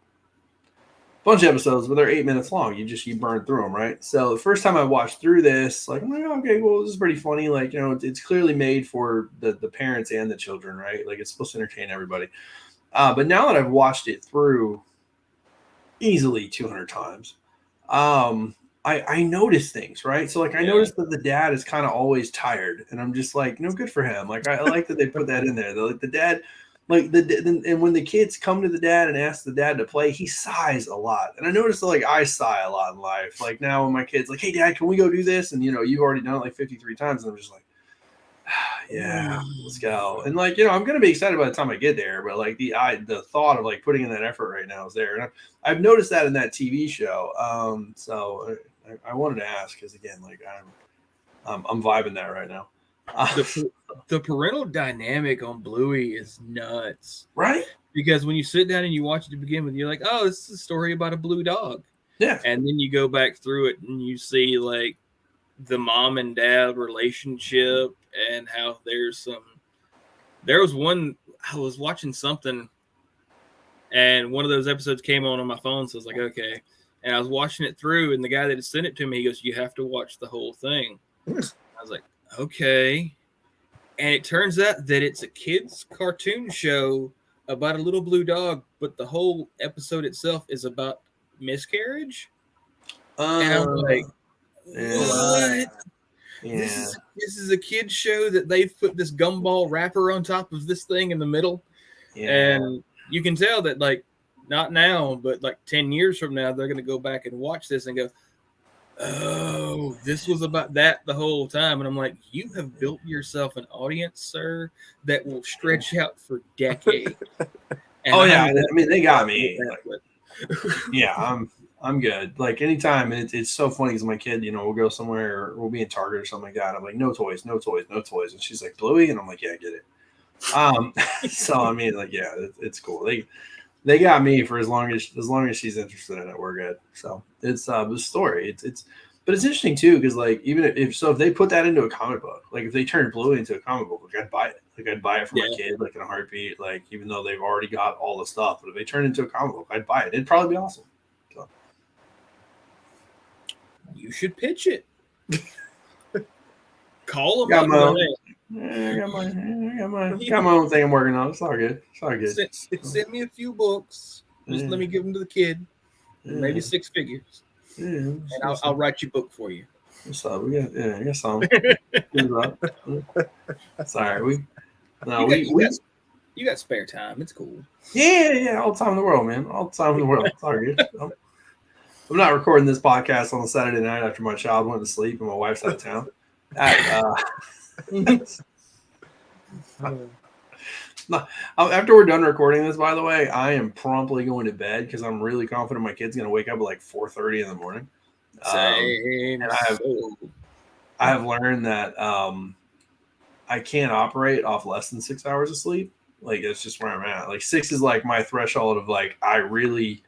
a bunch of episodes, but they're 8 minutes long. You burn through them, right? So the first time I watched through this, like, I'm like, okay, well, this is pretty funny. Like, it's clearly made for the parents and the children, right? Like, it's supposed to entertain everybody. But now that I've watched it through easily 200 times, I notice things, right? So like I noticed that the dad is kind of always tired, and I'm just like, good for him. Like I like that they put that in there. Like the dad, and when the kids come to the dad and ask the dad to play, he sighs a lot. And I noticed that like I sigh a lot in life. Like now when my kids like, hey dad, can we go do this? And you've already done it like 53 times, and I'm just like, yeah, let's go. And like, I'm gonna be excited by the time I get there, but like the thought of like putting in that effort right now is there. And I've noticed that in that TV show. So I wanted to ask because again, like I'm vibing that right now. The parental dynamic on Bluey is nuts, right? Because when you sit down and you watch it to begin with, you're like, oh, this is a story about a blue dog. Yeah. And then you go back through it and you see like the mom and dad relationship and how there was one, I was watching something and one of those episodes came on my phone. So I was like, okay. And I was watching it through and the guy that had sent it to me, he goes, you have to watch the whole thing. I was like, okay. And it turns out that it's a kid's cartoon show about a little blue dog, but the whole episode itself is about miscarriage. And I'm like, what? Yeah. This is a kid's show that they've put this gumball wrapper on top of this thing in the middle. Yeah. And you can tell that like not now, but like 10 years from now, they're going to go back and watch this and go, oh, this was about that the whole time. And I'm like, you have built yourself an audience, sir, that will stretch out for decades. I mean, they got me. Yeah, I'm good. Like anytime, and it's so funny because my kid, we'll go somewhere or we'll be in Target or something like that. I'm like, no toys, no toys, no toys. And she's like, Bluey? And I'm like, yeah, I get it. So I mean, like, yeah, it's cool. They got me for as long as she's interested in it, we're good. So it's the story. But it's interesting too, because like even if they put that into a comic book, like if they turned Bluey into a comic book, like I'd buy it. Like I'd buy it for my kid, like in a heartbeat. Like even though they've already got all the stuff, but if they turn it into a comic book, I'd buy it. It'd probably be awesome. So. You should pitch it. Call them. Got my own thing I'm working on. It's all good. Send me a few books. Just let me give them to the kid. Maybe 6 figures. Yeah, and I'll write your book for you. What's up? I got some. Sorry, you got spare time. It's cool. Yeah, all the time in the world, man. All the time in the world. It's all good. I'm not recording this podcast on a Saturday night after my child went to sleep and my wife's out of town. No, after we're done recording this, by the way, I am promptly going to bed because I'm really confident my kid's going to wake up at like 4:30 in the morning. Same. And I have learned that I can't operate off less than 6 hours of sleep. Like it's just where I'm at. Like 6 is like my threshold of like I really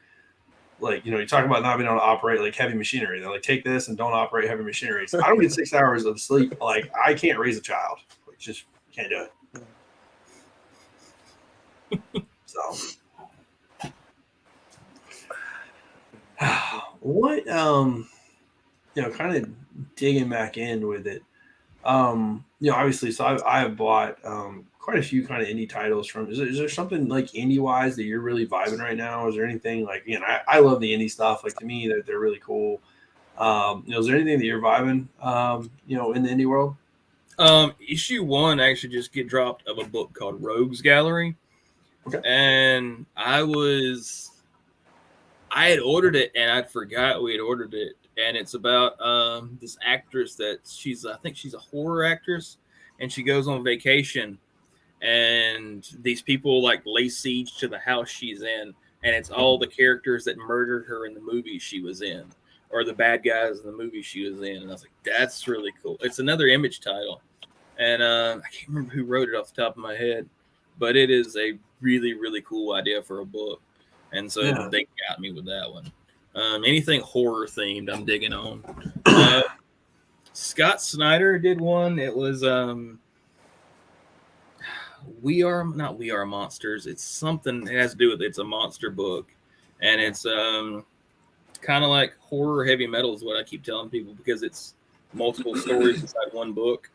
like, you talk about not being able to operate like heavy machinery. They're like, take this and don't operate heavy machinery. So I don't get 6 hours of sleep. Like I can't raise a child. Like, just can't do it. So what kind of digging back in with it. Obviously, so I have bought quite a few kind of indie titles from. Is there something like indie wise that you're really vibing right now? Is there anything like I love the indie stuff. Like to me, they're really cool. Is there anything that you're vibing? In the indie world. Issue 1 actually just get dropped of a book called Rogues Gallery, Okay. and I had ordered it and I'd forgot we had ordered it. And it's about this actress that I think she's a horror actress, and she goes on vacation, and these people like lay siege to the house she's in, and it's all the characters that murdered her in the movie she was in, or the bad guys in the movie she was in. And I was like, that's really cool. It's another Image title, and I can't remember who wrote it off the top of my head, but it is a really, really cool idea for a book, and so they got me with that one. Anything horror themed, I'm digging on. Scott Snyder did one. It was We Are Monsters. It's something. It has to do with it's a monster book, and it's kind of like horror heavy metal is what I keep telling people because it's multiple stories inside one book.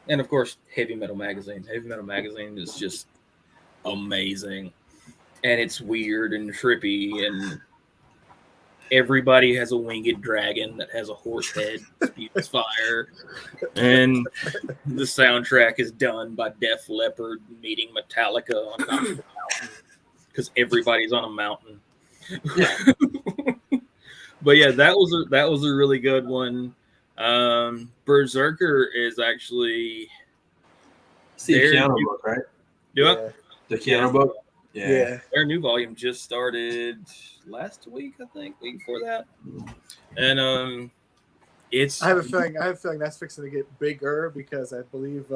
And of course, Heavy Metal Magazine. Heavy Metal Magazine is just amazing. And it's weird and trippy, and everybody has a winged dragon that has a horse head that spews fire. And the soundtrack is done by Def Leppard meeting Metallica on a mountain because everybody's on a mountain. But yeah, that was a really good one. Berserker is actually the Keanu book, right? The Keanu book. Yeah. Their new volume just started last week, I think, week before that. And it's I have a feeling that's fixing to get bigger because I believe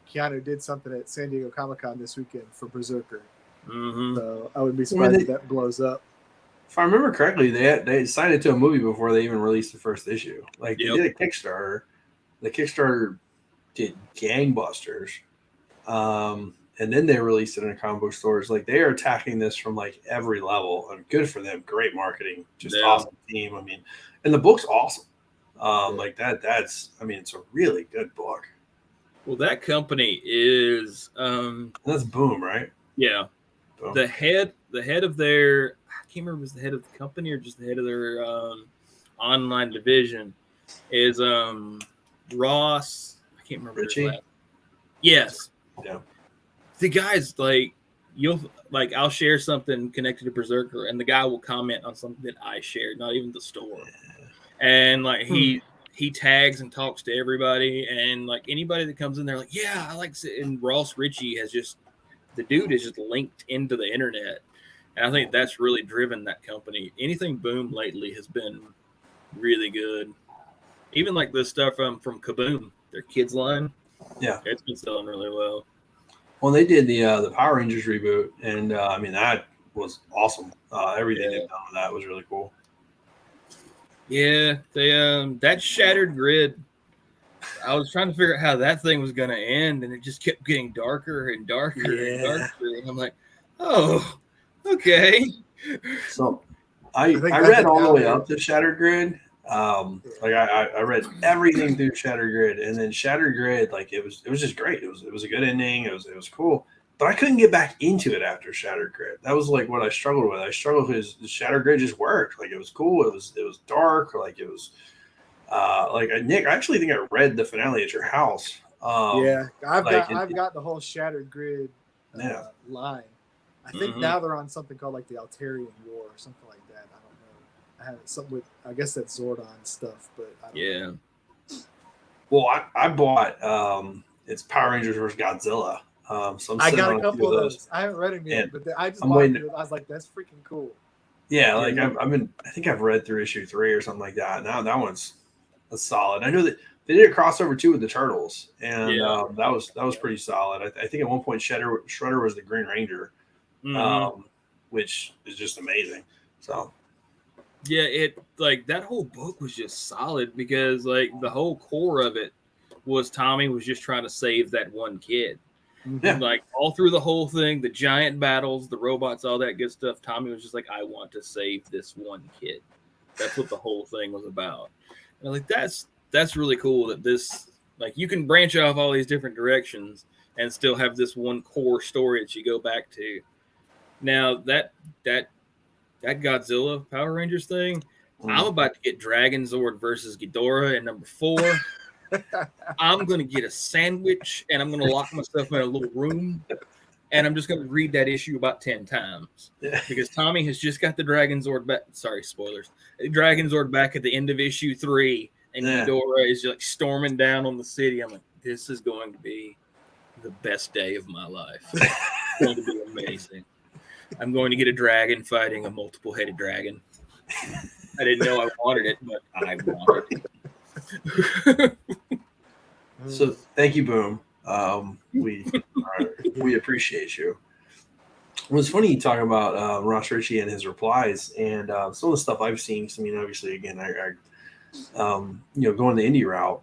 Keanu did something at San Diego Comic-Con this weekend for Berserker. Mm-hmm. So I would be surprised if that blows up. If I remember correctly, they signed it to a movie before they even released the first issue. Like they did a Kickstarter. The Kickstarter did gangbusters. And then they released it in comic book stores. Like they are attacking this from like every level, and good for them. Great marketing, just awesome team. I mean, and the book's awesome. Like that's it's a really good book. Well, that company is that's Boom, right? Yeah. Boom. The head of their, I can't remember if it's the head of the company or just the head of their online division is Ross. I can't remember his last. Yes. Yeah. The guy's like, I'll share something connected to Berserker, and the guy will comment on something that I shared, not even the store. And like he tags and talks to everybody, and like anybody that comes in there, like, yeah, I like it. And Ross Ritchie the dude is just linked into the internet, and I think that's really driven that company. Anything Boom lately has been really good. Even like the stuff from Kaboom, their kids line, it's been selling really well. Well, they did the Power Rangers reboot, and that was awesome. Everything they've done with that was really cool. Yeah, they that Shattered Grid. I was trying to figure out how that thing was going to end, and it just kept getting darker and darker and darker. And I'm like, oh, okay. So I read all the way up to Shattered Grid. I read everything through Shattered Grid, and then Shattered Grid, like it was just great. It was a good ending. It was cool, but I couldn't get back into it after Shattered Grid. That was like what I struggled with. I struggled because Shattered Grid just worked. Like it was cool. It was dark. Like it was Nick. I actually think I read the finale at your house. I've got the whole Shattered Grid line. I think now they're on something called like the Altarian War or something like that. I don't know. I had something with, I guess that's Zordon stuff, but I don't know. Well, I bought it's Power Rangers versus Godzilla. So I got on a couple of those. those. I haven't read them yet, And but I just I'm bought waiting. it. I was like, that's freaking cool. Yeah, like I think I've read through issue 3 or something like that. Now that one's solid. I know that they did a crossover too with the Turtles, and that was pretty solid. I think at one point Shredder was the Green Ranger, which is just amazing. So yeah, it like that whole book was just solid because like the whole core of it was Tommy was just trying to save that one kid. Yeah. Like all through the whole thing, the giant battles, the robots, all that good stuff, Tommy was just like, I want to save this one kid. That's what the whole thing was about. And I'm like, that's really cool that this, like, you can branch off all these different directions and still have this one core story that you go back to. Now that Godzilla Power Rangers thing, I'm about to get Dragon Zord versus Ghidorah in number 4. I'm going to get a sandwich and I'm going to lock myself in a little room and I'm just going to read that issue about 10 times because Tommy has just got the Dragon Zord back. Sorry, spoilers. Dragon Zord back at the end of issue 3 and Ghidorah is just like storming down on the city. I'm like, this is going to be the best day of my life. It's going to be amazing. I'm going to get a dragon fighting a multiple-headed dragon. I didn't know I wanted it, but I wanted it. So thank you, Boom. We appreciate you. It was funny talking about Ross Ritchie and his replies and some of the stuff I've seen. I mean, obviously, again, I going the indie route,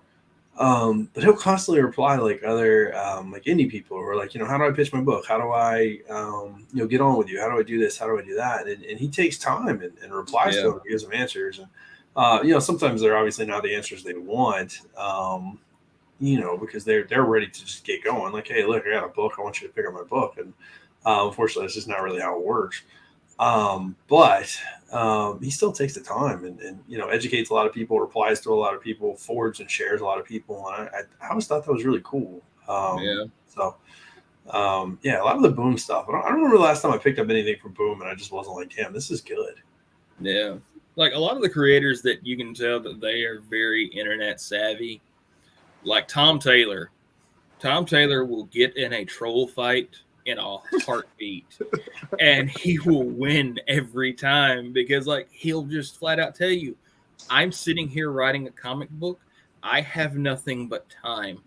but he'll constantly reply like other like indie people who are like, how do I pitch my book? How do I get on with you? How do I do this? How do I do that? And he takes time and replies to them, gives them answers. And sometimes they're obviously not the answers they want. Because they're ready to just get going. Like, hey, look, I got a book. I want you to pick up my book. And unfortunately, that's just not really how it works. But he still takes the time and educates a lot of people, replies to a lot of people, forwards and shares a lot of people. And I always thought that was really cool. So, a lot of the Boom stuff. I don't remember the last time I picked up anything from Boom and I just wasn't like, damn, this is good. Yeah. Like a lot of the creators that you can tell that they are very internet savvy. Like Tom Taylor. Tom Taylor will get in a troll fight in a heartbeat and he will win every time because like he'll just flat out tell you, I'm sitting here writing a comic book. I have nothing but time.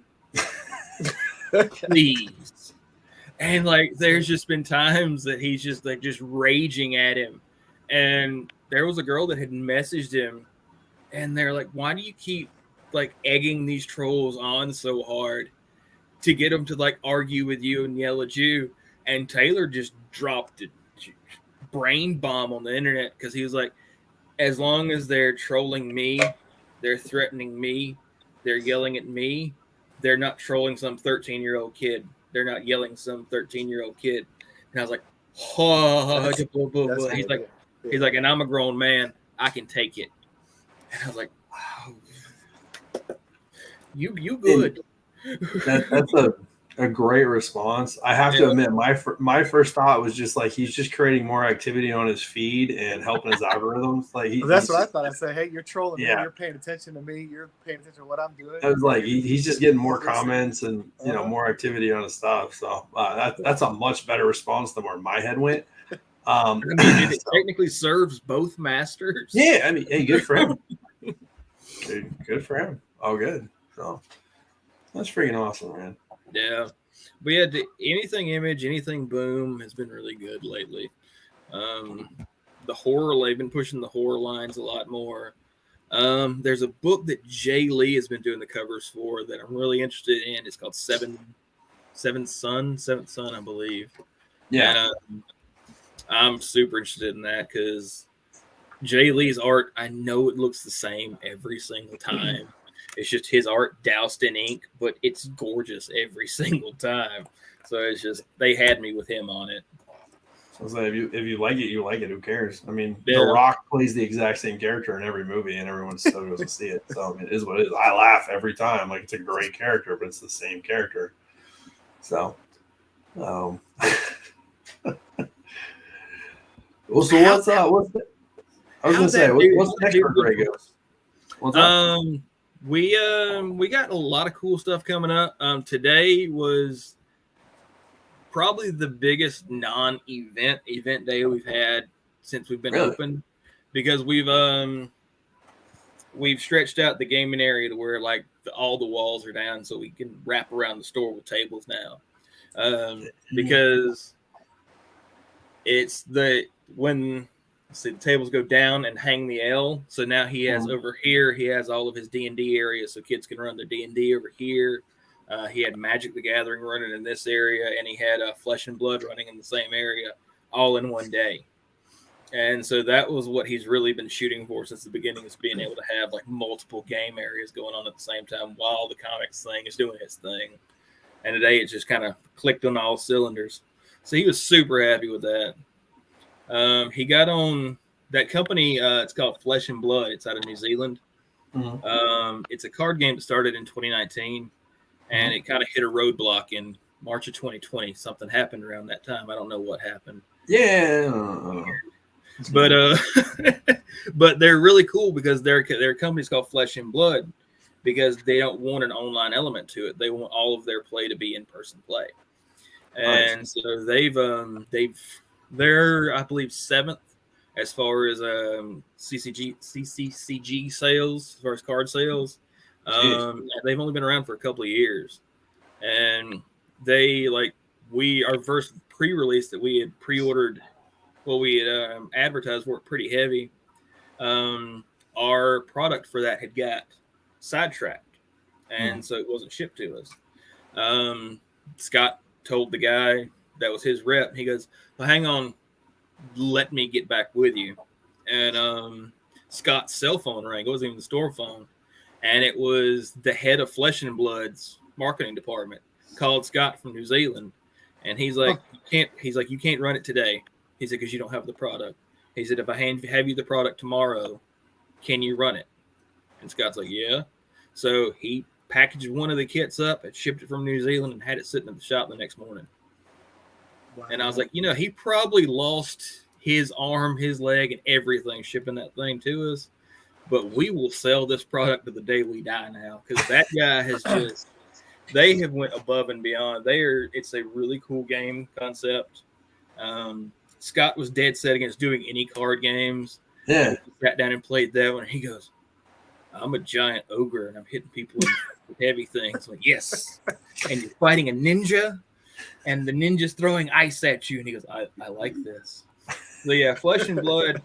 Please. And like there's just been times that he's just like just raging at him. And there was a girl that had messaged him and they're like, why do you keep like egging these trolls on so hard to get them to like argue with you and yell at you? And Taylor just dropped a brain bomb on the internet because he was like, as long as they're trolling me, they're threatening me, they're yelling at me, they're not trolling some 13-year-old kid. They're not yelling some 13-year-old kid. And I was like, he's like, and I'm a grown man. I can take it. And I was like, wow. You good. That's a great response. I have to admit, my first thought was just like he's just creating more activity on his feed and helping his algorithms. Like that's what I thought. I said, hey, you're trolling me. You're paying attention to me. You're paying attention to what I'm doing. I was like, he's just getting more comments and more activity on his stuff. So that's a much better response than where my head went. It technically serves both masters. Yeah, I mean, hey, good for him. Good for him. All good. So that's freaking awesome, man. Yeah, we had anything Image, anything Boom has been really good lately. The horror, they've been pushing the horror lines a lot more. There's a book that Jay Lee has been doing the covers for that I'm really interested in. It's called Seventh Son, I believe. Yeah, I'm super interested in that because Jay Lee's art, I know it looks the same every single time. It's just his art doused in ink, but it's gorgeous every single time. So it's just, they had me with him on it. I was like, if you like it, you like it. Who cares? I mean, The Rock plays the exact same character in every movie, and everyone still goes to see it. So I mean, it is what it is. I laugh every time. Like, it's a great character, but it's the same character. So, well, so what's the? I was gonna say, what's the next for Grey Ghost? What's up? We got a lot of cool stuff coming up. Today was probably the biggest event day we've had since we've been Really? open, because we've stretched out the gaming area to where like all the walls are down, so we can wrap around the store with tables now. Because it's when the tables go down and hang the L. So now he has over here, he has all of his D&D areas, so kids can run their D&D over here. He had Magic the Gathering running in this area, and he had Flesh and Blood running in the same area, all in one day. And so that was what he's really been shooting for since the beginning, is being able to have like multiple game areas going on at the same time while the comics thing is doing its thing. And today it just kind of clicked on all cylinders. So he was super happy with that. He got on that company. It's called Flesh and Blood. It's out of New Zealand. It's a card game that started in 2019, and it kind of hit a roadblock in March of 2020. Something happened around that time. I don't know what happened. Yeah. But but they're really cool because their company's called Flesh and Blood, because they don't want an online element to it. They want all of their play to be in-person play. And so they're, I believe, 7th as far as CCCG sales, as far as card sales. They've only been around for a couple of years. And they, our first pre-release that we had pre-ordered, we had advertised for it pretty heavy. Our product for that had got sidetracked, and so it wasn't shipped to us. Scott told the guy that was his rep, he goes, well, hang on, let me get back with you. And Scott's cell phone rang. It wasn't even the store phone, and it was the head of Flesh and Blood's marketing department called Scott from New Zealand, and he's like, you can't run it today. He said, because you don't have the product. He said, if I have you the product tomorrow, can you run it? And Scott's like, yeah. So he packaged one of the kits up and shipped it from New Zealand and had it sitting at the shop the next morning. Wow. And I was like, he probably lost his arm, his leg, and everything shipping that thing to us. But we will sell this product to the day we die now, because that guy has just, they have went above and beyond. It's a really cool game concept. Scott was dead set against doing any card games. Yeah. He sat down and played that one. And he goes, I'm a giant ogre and I'm hitting people with heavy things. Like, yes. And you're fighting a ninja, and the ninja's throwing ice at you. And he goes, I like this. So yeah, Flesh and Blood.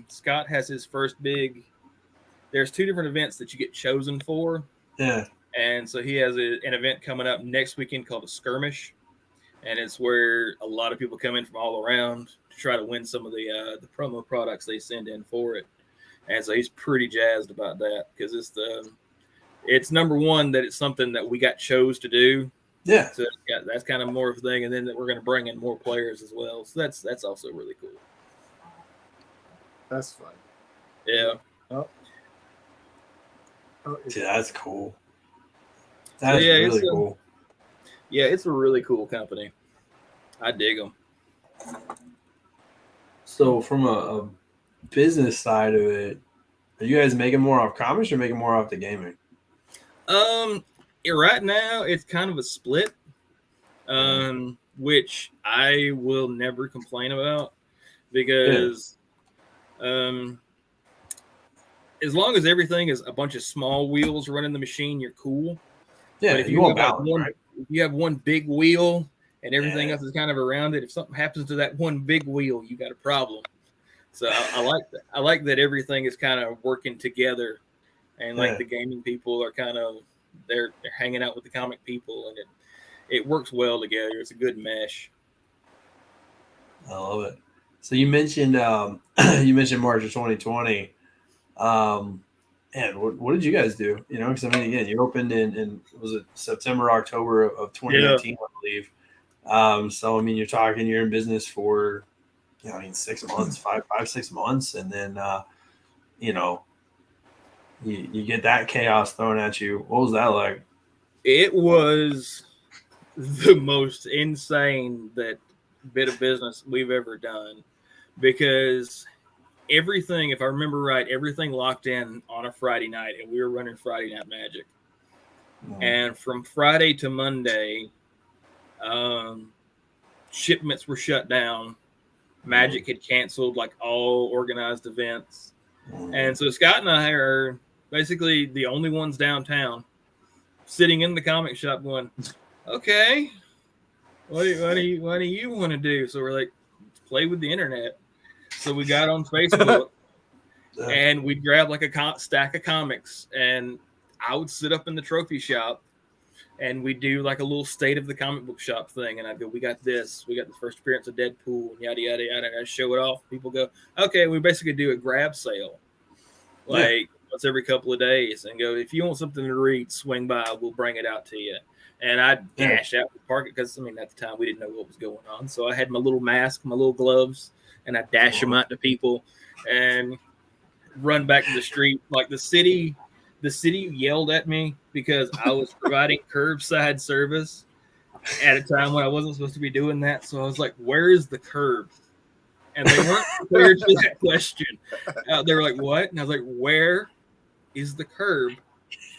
Scott has his first there's 2 different events that you get chosen for. Yeah. And so he has an event coming up next weekend called a skirmish. And it's where a lot of people come in from all around to try to win some of the promo products they send in for it. And so he's pretty jazzed about that, because it's number one that it's something that we got chose to do. Yeah. So that's kind of more of a thing, and then that we're going to bring in more players as well. So that's also really cool. That's fun. Yeah. Oh, yeah, that's cool. That's really cool. Yeah, it's a really cool company. I dig them. So from a business side of it, are you guys making more off comics or making more off the gaming? Right now it's kind of a split, which I will never complain about, because as long as everything is a bunch of small wheels running the machine, you're cool. Yeah, but if you have one big wheel and everything else is kind of around it, if something happens to that one big wheel, you got a problem. So I like that. I like that everything is kind of working together, and the gaming people are kind of they're hanging out with the comic people, and it works well together. It's a good mesh. I love it. So you mentioned March of 2020. And what did you guys do? Because again, you opened in was it September, October of 2019, I believe. So you're talking, you're in business for 6 months, 5-6 months, and then you get that chaos thrown at you. What was that like? It was the most insane bit of business we've ever done, because everything, if I remember right, everything locked in on a Friday night, and we were running Friday Night Magic. And from Friday to Monday, shipments were shut down. Magic had canceled like all organized events. And so Scott and I are basically the only ones downtown sitting in the comic shop going, okay, what do you want to do? So we're like, play with the internet. So we got on Facebook and we'd grab like a stack of comics, and I would sit up in the trophy shop and we do like a little state of the comic book shop thing. And I'd go, we got this. We got the first appearance of Deadpool and yada, yada, yada. And I show it off. People go, okay, we basically do a grab sale. Like once every couple of days, and go, if you want something to read, swing by. We'll bring it out to you. And I dashed out to park it because, I mean, at the time we didn't know what was going on. So I had my little mask, my little gloves, and I dash them out to people and run back to the street. Like the city yelled at me because I was providing curbside service at a time when I wasn't supposed to be doing that. So I was like, where is the curb? And they weren't prepared for that question. They were like, what? And I was like, where is the curb?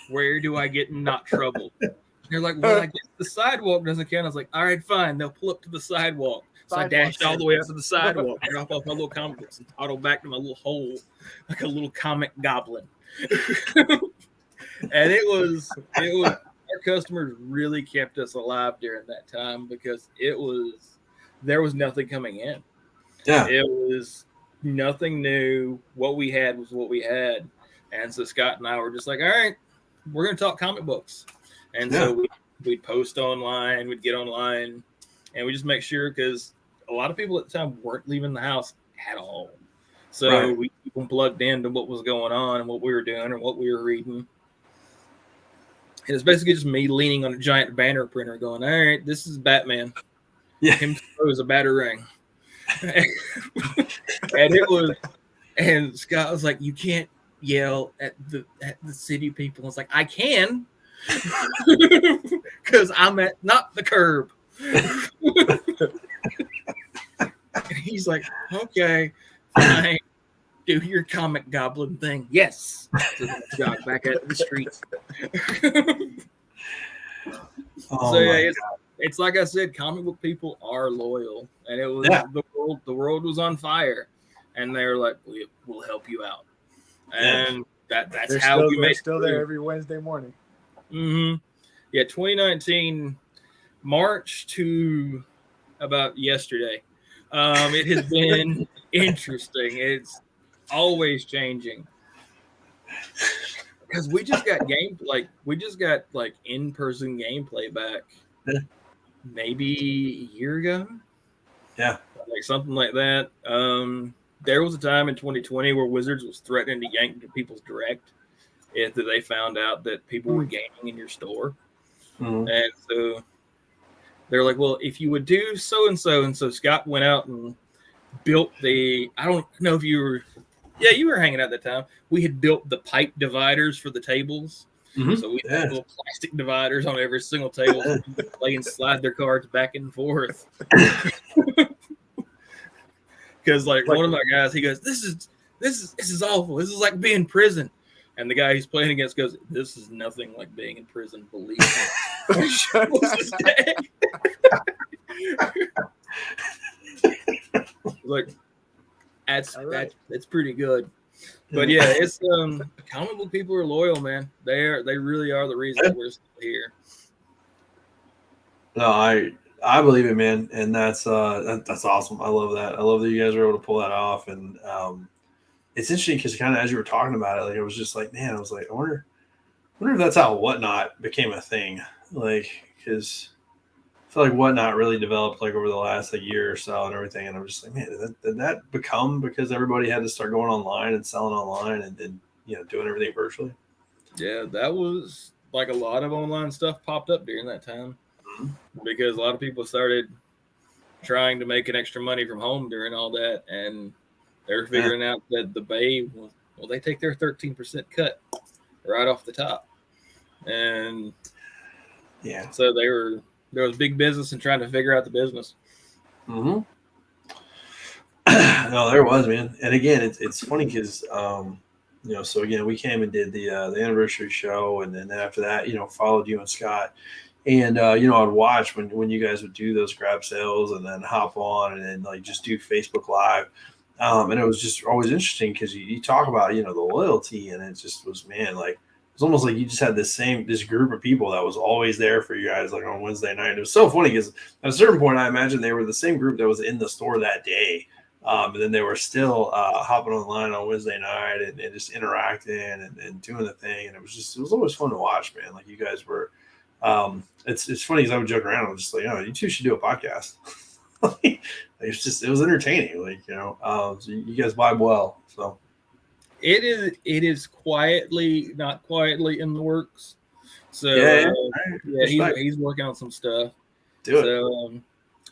Where do I get in not trouble? And they're like, well, I guess the sidewalk doesn't count. I was like, all right, fine. They'll pull up to the sidewalk. So I dashed all the way up to the sidewalk, drop off my little comic books, and toddle back to my little hole like a little comic goblin. And it was our customers really kept us alive during that time because there was nothing coming in. Yeah. It was nothing new. What we had was what we had. And so Scott and I were just like, all right, we're going to talk comic books. And so we'd post online, we'd get online, and we just make sure, because a lot of people at the time weren't leaving the house at all. So we keep them plugged into what was going on and what we were doing and what we were reading. And it's basically just me leaning on a giant banner printer going, all right, this is Batman. Yeah. Him throws a batarang. And Scott was like, you can't yell at the city people. I was like, I can, because I'm at not the curb. And he's like, okay, fine, do your comic goblin thing. Yes. So jog back out the street. It's like I said, comic book people are loyal, and it was the world was on fire, and they're like, we'll help you out, and that's how we made. Still there every Wednesday morning. Mm-hmm. Yeah, 2019 March to about yesterday. It has been interesting. It's always changing because we just got in-person gameplay back. Maybe a year ago, like something like that. There was a time in 2020 where Wizards was threatening to yank people's direct if they found out that people were gaming in your store, and so they're like, "Well, if you would do so and so," and so Scott went out and built the. I don't know if you were, you were hanging out at that time. We had built the pipe dividers for the tables. So we had little plastic dividers on every single table so people could play and slide their cards back and forth. Because like one of my guys, he goes, This is awful. This is like being in prison. And the guy he's playing against goes, this is nothing like being in prison, believe me. Like that's pretty good. But yeah, it's comic book people are loyal, man. They really are the reason that we're still here. No, I believe it, man, and that's awesome. I love that. I love that you guys were able to pull that off, and it's interesting because kind of as you were talking about it, like it was just like, man, I was like, I wonder if that's how Whatnot became a thing, like because I feel like Whatnot really developed like over the last year or so and everything, and I'm just like, man, did that become because everybody had to start going online and selling online and doing everything virtually? Yeah, that was like a lot of online stuff popped up during that time because a lot of people started trying to make an extra money from home during all that, and they're figuring out that the Bay they take their 13% cut right off the top, and so there was big business and trying to figure out the business. No, there was, man. And again, it's funny because so again, we came and did the anniversary show, and then after that, followed you and Scott. And I'd watch when you guys would do those grab sales, and then hop on and then like just do Facebook Live. And it was just always interesting because you talk about the loyalty, and it just was, man, like it's almost like you just had this group of people that was always there for you guys, like on Wednesday night. It was so funny because at a certain point, I imagine they were the same group that was in the store that day. And then they were still hopping online on Wednesday night and just interacting and doing the thing. And it was always fun to watch, man. Like you guys were, it's funny because I would joke around. I was just like, you two should do a podcast. It was entertaining. Like, so you guys vibe well. So it is not quietly in the works. So he's working on some stuff. Do it. So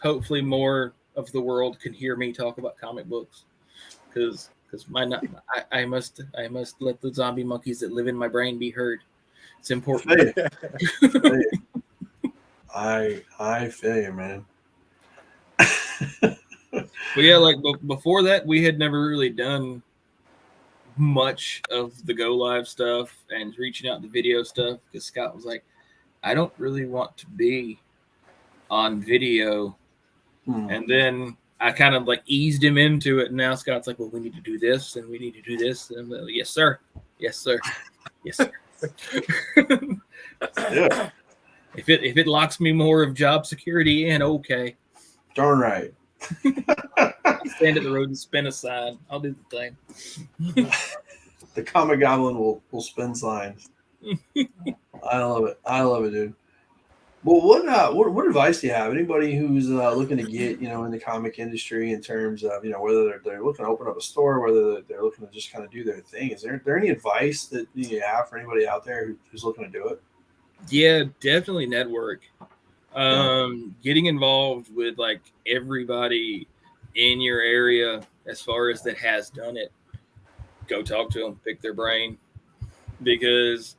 hopefully more of the world can hear me talk about comic books, because I must let the zombie monkeys that live in my brain be heard. It's important. I feel you, man. But yeah, like before that, we had never really done much of the Go Live stuff and reaching out to video stuff, because Scott was like, I don't really want to be on video. And then I kind of like eased him into it. And now Scott's like, well, we need to do this and we need to do this. And I'm like, yes, sir. Yes, sir. Yes, sir. Yeah. If it locks me more of job security in, okay. Darn right. I'll stand at the road and spin a sign. I'll do the thing. The comic goblin will spin signs. I love it, dude. Well, what advice do you have? Anybody who's looking to get in the comic industry in terms of whether they're looking to open up a store, whether they're looking to just kind of do their thing? Is there any advice that you have for anybody out there who's looking to do it? Yeah, definitely network. Getting involved with like everybody in your area as far as that has done it. Go talk to them, pick their brain, because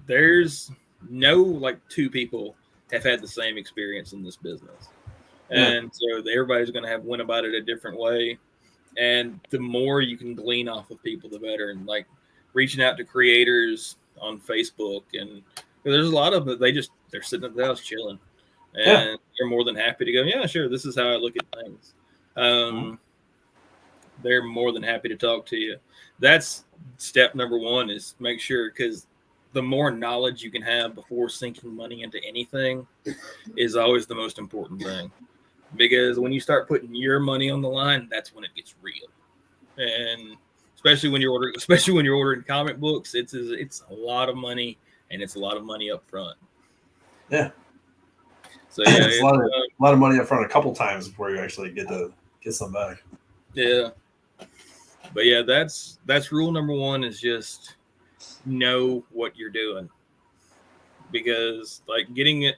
there's no like two people have had the same experience in this business. And so everybody's going to went about it a different way. And the more you can glean off of people, the better. And like reaching out to creators on Facebook, and there's a lot of them, they're sitting at the house chilling, and they're more than happy to go, yeah, sure, this is how I look at things. They're more than happy to talk to you. That's step number one, is make sure, because the more knowledge you can have before sinking money into anything is always the most important thing. Because when you start putting your money on the line, that's when it gets real. And especially when you're ordering comic books, it's a lot of money, and it's a lot of money up front. Yeah. So yeah, it's a lot of money up front a couple times before you actually get some back. Yeah. But yeah, that's rule number one, is just know what you're doing, because like getting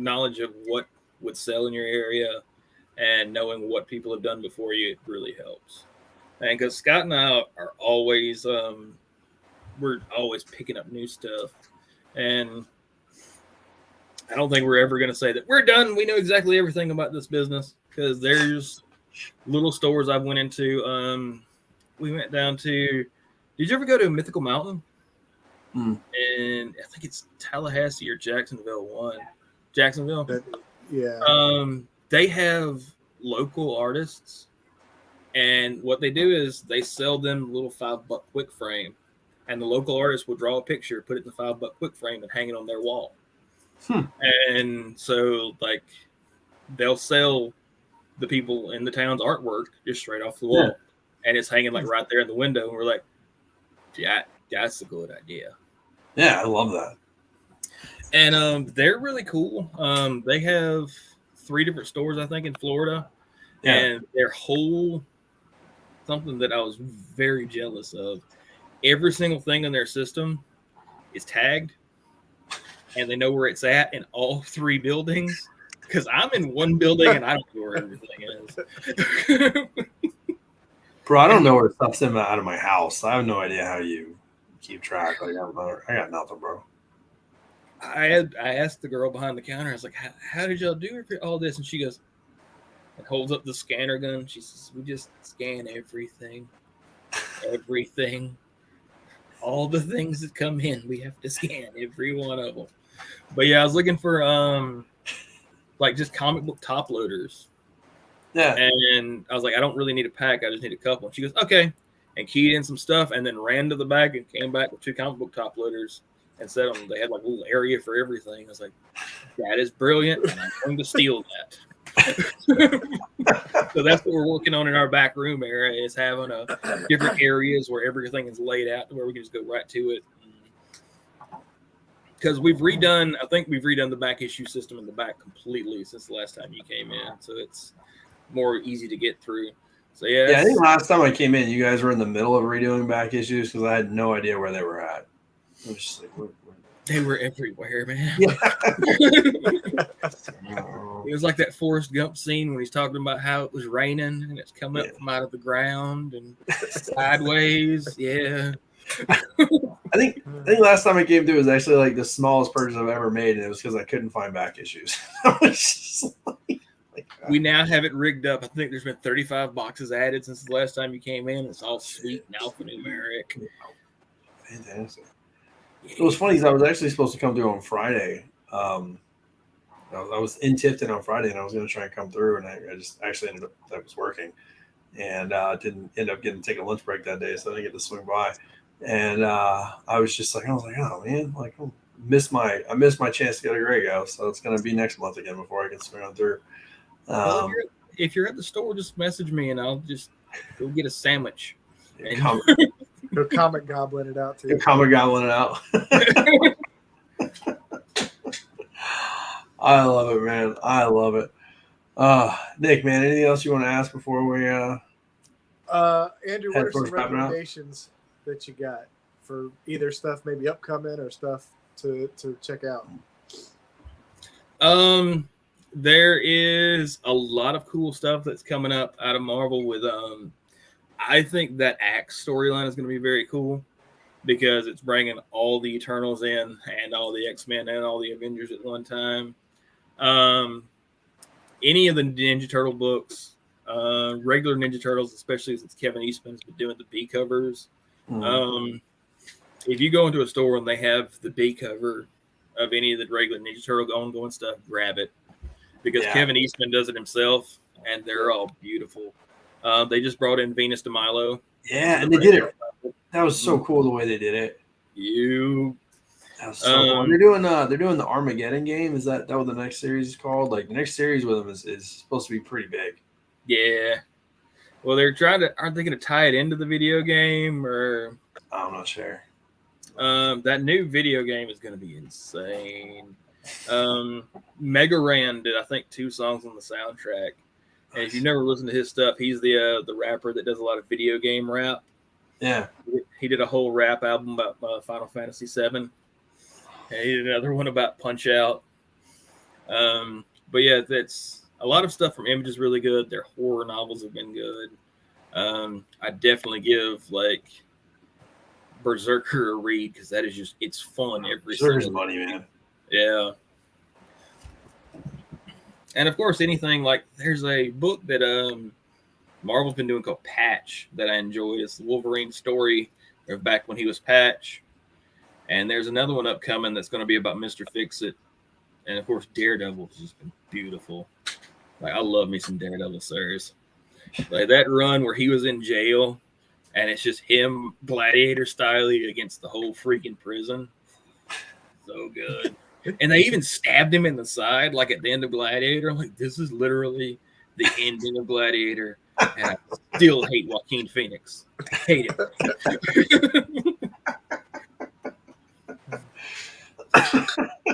knowledge of what would sell in your area and knowing what people have done before you, it really helps. And because Scott and I are always we're always picking up new stuff, and I don't think we're ever going to say that we're done, we know exactly everything about this business, because there's little stores I've went into. We went down to, did you ever go to Mythical Mountain? And I think it's Tallahassee or Jacksonville. Yeah. They have local artists, and what they do is they sell them little $5 quick frame, and the local artist will draw a picture, put it in the $5 quick frame, and hang it on their wall. And so like they'll sell the people in the town's artwork just straight off the wall, and it's hanging like right there in the window, and we're like, yeah, that's a good idea. Yeah, I love that. And they're really cool. They have 3 different stores, I think, in Florida. And their whole, something that I was very jealous of, every single thing in their system is tagged, and they know where it's at in all 3 buildings. Because I'm in one building and I don't know where everything is. Bro, I don't know where stuff's in out of my house. I have no idea how you keep track. Like, I got nothing, bro. I asked the girl behind the counter, I was like, how did y'all do all this? And she goes, and holds up the scanner gun. She says, "We just scan everything, everything, all the things that come in. We have to scan every one of them." But yeah, I was looking for like just comic book top loaders. Yeah. And I was like, I don't really need a pack. I just need a couple. And she goes, okay. And keyed in some stuff and then ran to the back and came back with 2 comic book top loaders and said they had like a little area for everything. I was like, that is brilliant. And I'm going to steal that. So that's what we're working on in our back room area, is having different areas where everything is laid out to where we can just go right to it. Because I think we've redone the back issue system in the back completely since the last time you came in. So it's more easy to get through. So yeah, I think last time I came in, you guys were in the middle of redoing back issues because I had no idea where they were at. It was just like, they were everywhere, man. Yeah. It was like that Forrest Gump scene when he's talking about how it was raining and it's coming up from out of the ground and sideways. Yeah. I think last time I came through was actually like the smallest purchase I've ever made, and it was because I couldn't find back issues. I was just like, we now have it rigged up. I think there's been 35 boxes added since the last time you came in. It's all sweet and alphanumeric. Fantastic. It was funny because I was actually supposed to come through on Friday. I was in Tifton on Friday, and I was going to try and come through, and I just actually ended up that was working, and didn't end up getting to take a lunch break that day, so I didn't get to swing by. And I was like, oh man, like I missed my chance to get a Grego, so it's going to be next month again before I can swing on through. Well, if you're at the store, just message me, and I'll just go get a sandwich. Go Comic Goblin it out too. Comic Goblin it out. I love it, man. I love it. Nick, man, anything else you want to ask before we Andrew, what are some recommendations that you got for either stuff maybe upcoming or stuff to check out? There is a lot of cool stuff that's coming up out of Marvel with I think that Axe storyline is going to be very cool because it's bringing all the Eternals in and all the X-Men and all the Avengers at one time. Any of the Ninja Turtle books, regular Ninja Turtles, especially since Kevin Eastman's been doing the B covers. If you go into a store and they have the B cover of any of the regular Ninja Turtle ongoing stuff, grab it because Kevin Eastman does it himself, and they're all beautiful. They just brought in Venus de Milo. Yeah, and they did it. That was so cool the way they did it. That was so cool. They're doing the Armageddon game. Is that what the next series is called? Like the next series with them is supposed to be pretty big. Yeah. Well, aren't they going to tie it into the video game or? I'm not sure. That new video game is going to be insane. Mega Ran did, I think, 2 songs on the soundtrack. And if you've never listened to his stuff, he's the rapper that does a lot of video game rap. Yeah. He did a whole rap album about Final Fantasy VII. And he did another one about Punch Out. But yeah, that's a lot of stuff from Image is really good. Their horror novels have been good. I definitely give like Berserker a read because that is it's fun every single Berserker's money, man. Yeah. And of course, anything like there's a book that Marvel's been doing called Patch that I enjoy. It's the Wolverine story of back when he was Patch. And there's another one upcoming that's going to be about Mr. Fix-It. And of course, Daredevil has just been beautiful. Like I love me some Daredevil series. Like that run where he was in jail and it's just him gladiator style against the whole freaking prison. So good. And they even stabbed him in the side, like at the end of Gladiator. I'm like, this is literally the ending of Gladiator. And I still hate Joaquin Phoenix. I hate it.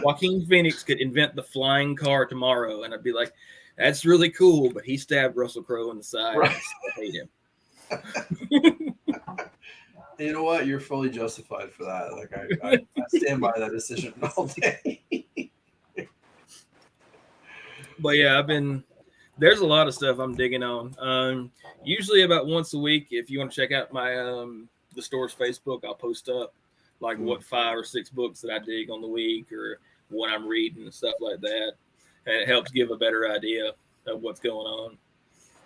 Joaquin Phoenix could invent the flying car tomorrow, and I'd be like, that's really cool, but he stabbed Russell Crowe in the side. Right. I still hate him. You know what? You're fully justified for that. Like I stand by that decision all day. But yeah, there's a lot of stuff I'm digging on. Usually about once a week, if you want to check out my the store's Facebook, I'll post up like what 5 or 6 books that I dig on the week or what I'm reading and stuff like that. And it helps give a better idea of what's going on.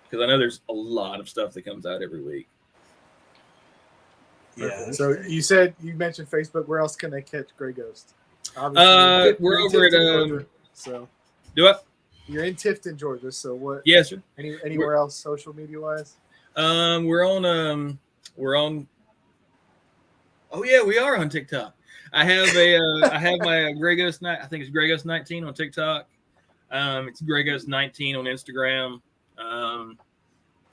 because I know there's a lot of stuff that comes out every week. Yeah. So you mentioned Facebook. Where else can they catch Grey Ghost? We're in over at Tifton, Georgia, so do it. you're in Tifton, Georgia. So what? Yes, sir. Anywhere else social media wise? We're on. Oh yeah, we are on TikTok. I have my Grey Ghost night. I think it's Grey Ghost 19 on TikTok. It's Grey Ghost 19 on Instagram.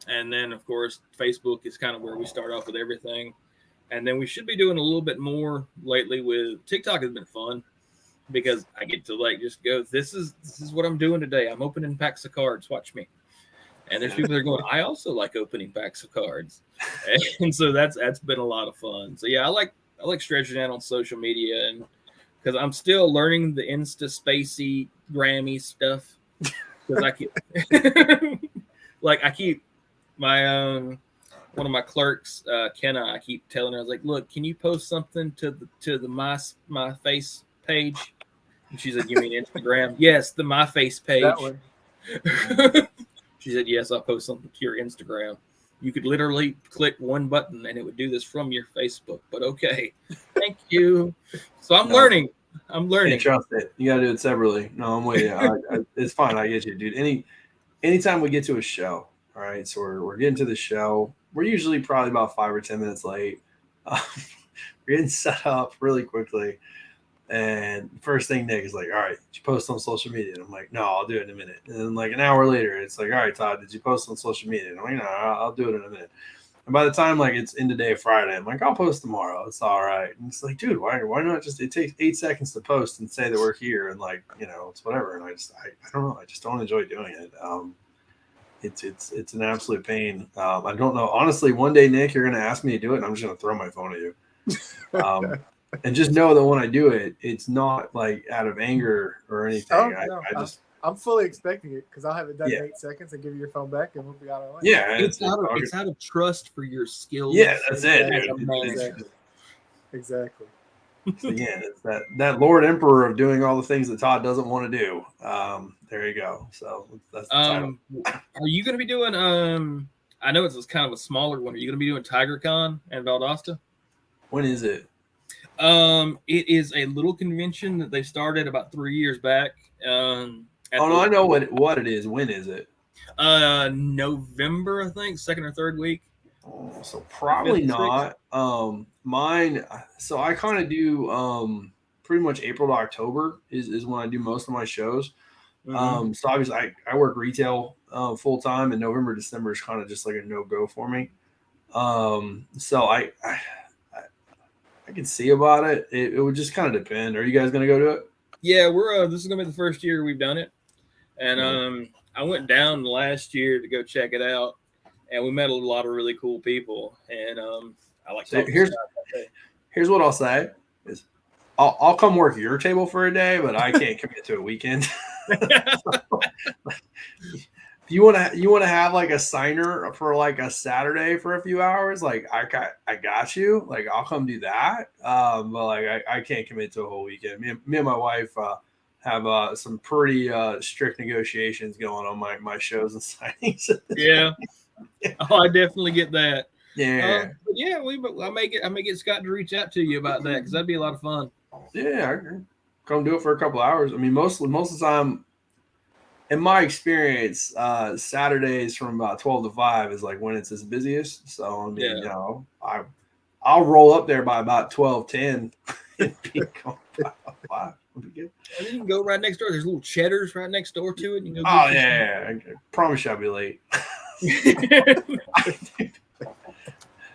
And then of course Facebook is kind of where we start off with everything. And then we should be doing a little bit more lately with TikTok. Has been fun because I get to like just go, this is what I'm doing today. I'm opening packs of cards. Watch me. And there's people that are going, I also like opening packs of cards. And so that's been a lot of fun. So yeah, I like stretching out on social media, and because I'm still learning the Insta Spacey Grammy stuff. Because I keep I keep my one of my clerks, Kenna, I keep telling her, I was like, look, can you post something to the my face page? And she said, you mean Instagram? Yes, the my face page. That one. She said, yes, I'll post something to your Instagram. You could literally click one button and it would do this from your Facebook. But okay, thank you. So I'm learning. I'm learning. Yeah, trust it. You got to do it separately. No, I'm with you. It's fine. I get you, dude. Anytime we get to a show, all right, so we're getting to the show. We're usually probably about 5 or 10 minutes late. We're getting set up really quickly. And first thing Nick is like, all right, did you post on social media? And I'm like, no, I'll do it in a minute. And then like an hour later, it's like, all right, Todd, did you post on social media? And I'm like, no, I'll do it in a minute. And by the time like it's end of day Friday, I'm like, I'll post tomorrow. It's all right. And it's like, dude, why not just, it takes 8 seconds to post and say that we're here and like, it's whatever. And I don't know. I just don't enjoy doing it. It's an absolute pain. I don't know. Honestly, one day, Nick, you're going to ask me to do it and I'm just going to throw my phone at you. And just know that when I do it, it's not like out of anger or anything. I'm fully expecting it because I'll have it done in 8 seconds and give you your phone back and we'll be on our way. Yeah, it's out of trust for your skills. Yeah, that's it. Exactly. So again, it's that Lord Emperor of doing all the things that Todd doesn't want to do. There you go. So that's the title. Are you going to be doing? I know it's kind of a smaller one. Are you going to be doing TigerCon in Valdosta? When is it? It is a little convention that they started about 3 years back. I know what it is. When is it? November, I think, second or third week. Oh, so probably not. Mine. So I kind of do pretty much April to October is when I do most of my shows. Mm-hmm. So obviously I work retail full time, and November, December is kind of just like a no go for me. So I can see about it. It would just kind of depend. Are you guys going to go to it? Yeah, we're. This is going to be the first year we've done it, and I went down last year to go check it out, and we met a lot of really cool people. And I like. So here's what I'll say is, I'll come work your table for a day, but I can't commit to a weekend. If you want to have like a signer for like a Saturday for a few hours, like I got you. Like I'll come do that. But like I can't commit to a whole weekend. Me and my wife have some pretty strict negotiations going on my shows and signings. Yeah. Oh, I definitely get that. Yeah. But yeah, I may get Scott to reach out to you about that because that'd be a lot of fun. Yeah, I can come do it for a couple hours. I mean, most of the time. In my experience, Saturdays from about 12 to 5 is like when it's its busiest. So I mean, I'll roll up there by about 12:10 and be gone by 5. It'll be good. And then you can go right next door. There's little Cheddar's right next door to it. You can go I promise you I'll be late.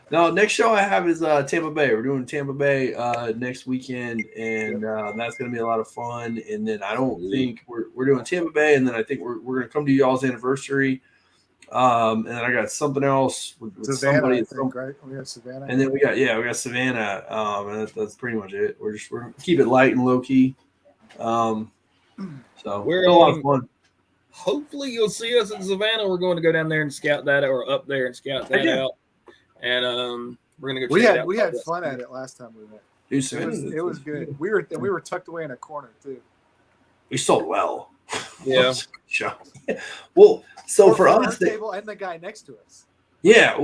No, next show I have is Tampa Bay. We're doing Tampa Bay next weekend, and that's going to be a lot of fun. And then I don't think we're doing Tampa Bay, and then I think we're going to come to y'all's anniversary. And then I got something else with Savannah, somebody. I think, right? We have Savannah, and then we got Savannah. And that's pretty much it. We're going to keep it light and low key. So we're a lot of fun. Hopefully, you'll see us in Savannah. We're going to go down there and scout that, or up there and scout that out. And we're gonna go. We had fun at it last time we went. It was good. We were tucked away in a corner too. We sold well. Yeah. Well, so for our us, table and the guy next to us. yeah,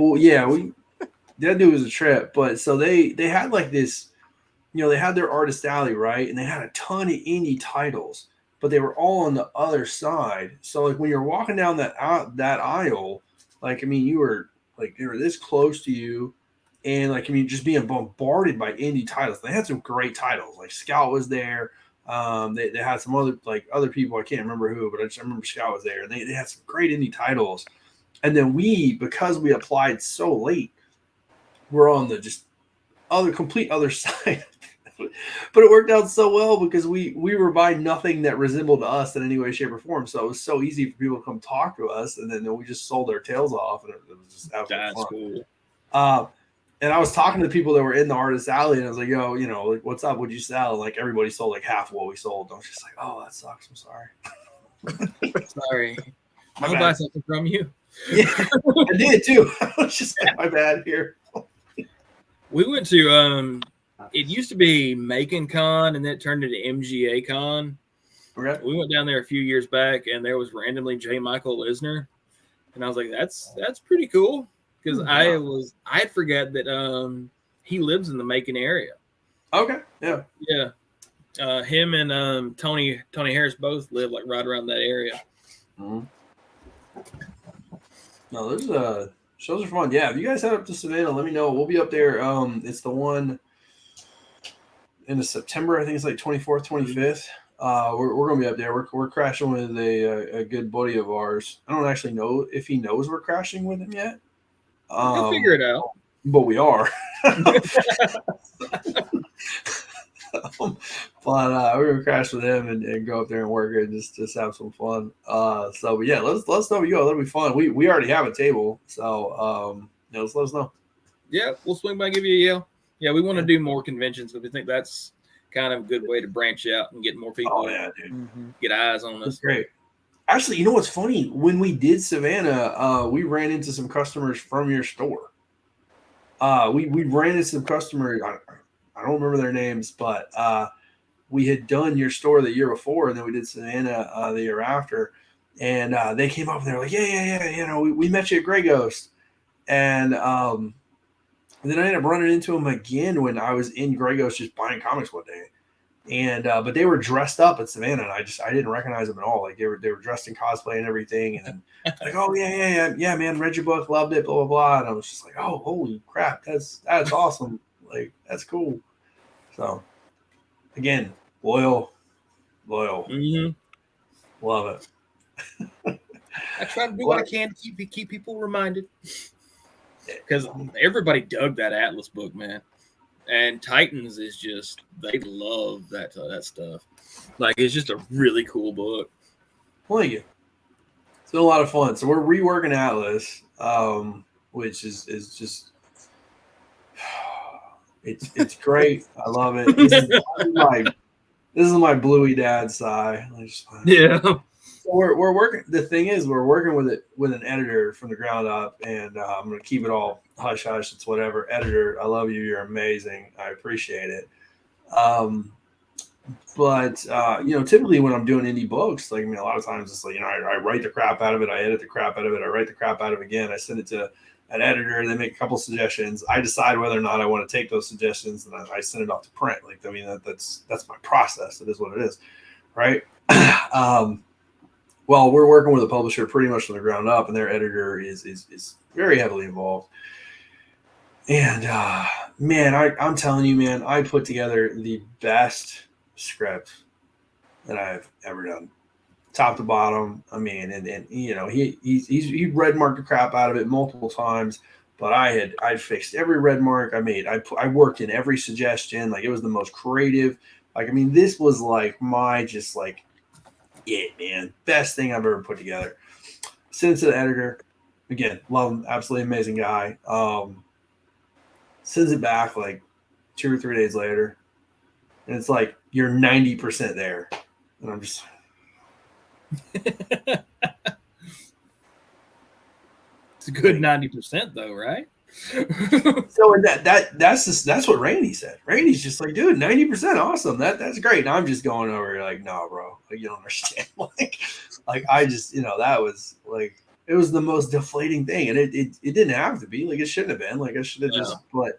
that dude was a trip. But so they had like this, they had their artist alley, right, and they had a ton of indie titles, but they were all on the other side. So like when you're walking down that aisle, like I mean, you were like they were this close to you, and like I mean, just being bombarded by indie titles. They had some great titles, like Scout was there. They had some other people, I can't remember who, but I remember Scout was there, and they had some great indie titles. And then because we applied so late, we're on the just complete other side. But it worked out so well because we were buying nothing that resembled us in any way, shape, or form. So it was so easy for people to come talk to us, and then we just sold their tails off, and it was just absolutely fun. Cool. And I was talking to the people that were in the artist alley, and I was like, "Yo, like, what's up? What'd you sell?" And like everybody sold like half of what we sold. I was just like, "Oh, that sucks. I'm sorry." Sorry. I'll buy something from you. Yeah, I did too. I was just like, my bad here. We went to it used to be Macon Con, and then it turned into MGA Con. Okay. We went down there a few years back, and there was randomly J. Michael Lisner, and I was like, "That's pretty cool," because I forgot that he lives in the Macon area. Okay. Yeah. Yeah. Him and Tony Harris both live like right around that area. Mm-hmm. No, there's shows are fun. Yeah, if you guys head up to Savannah, let me know. We'll be up there. It's the one in September. I think it's like 24th, 25th. We're gonna be up there. We're crashing with a good buddy of ours. I don't actually know if he knows we're crashing with him yet. He'll figure it out. But we are. But we're gonna crash with him and go up there and work it, just have some fun. So but yeah, let's know you go. That'll be fun. We already have a table, so let us know. Yeah, we'll swing by and give you a yell. Yeah, we want to do more conventions because we think that's kind of a good way to branch out and get more people. Oh yeah, dude. Get eyes on us. That's great. Actually, you know what's funny? When we did Savannah, we ran into some customers from your store. We ran into some customers. I don't remember their names, but we had done your store the year before, and then we did Savannah the year after. And they came up and they're like, yeah. We met you at Grey Ghost. And then I ended up running into them again when I was in Grey Ghost just buying comics one day. And but they were dressed up at Savannah, and I didn't recognize them at all. Like they were dressed in cosplay and everything. And then like, oh yeah, man, read your book, loved it, blah blah blah. And I was just like, oh, holy crap, that's awesome. Like that's cool. So again, loyal. Mm-hmm. Love it. I try to do what I can to keep people reminded, because everybody dug that Atlas book, man. And Titans is just, they love that stuff. Like, it's just a really cool book. Thank you. It's been a lot of fun. So we're reworking Atlas, which is just, it's great. I love it. This is my bluey dad sigh. Yeah. So we're working. The thing is, we're working with an editor from the ground up, and I'm going to keep it all hush hush. It's whatever. Editor, I love you. You're amazing. I appreciate it. But typically when I'm doing indie books, like I mean, a lot of times it's like I write the crap out of it, I edit the crap out of it, I write the crap out of it again. I send it to an editor. They make a couple suggestions. I decide whether or not I want to take those suggestions, and I send it off to print. Like I mean, that's my process. It is what it is, right? Well, we're working with a publisher pretty much from the ground up, and their editor is very heavily involved. And man, I'm telling you, man, I put together the best script that I've ever done, top to bottom. I mean, and he red marked the crap out of it multiple times, but I fixed every red mark I made. I worked in every suggestion. Like it was the most creative. Like I mean, this was like yeah, man, best thing I've ever put together. Sent it to the editor. Again, love him, absolutely amazing guy. Sends it back like 2 or 3 days later, and it's like you're 90% there, and I'm just. It's a good 90% though, right? So that's what Randy said. Randy's just like, dude, 90% awesome. That's great. And I'm just going over here like, no, bro, like, you don't understand. like I just, that was like, it was the most deflating thing, and it didn't have to be. Like, it shouldn't have been. Like, I should have just. But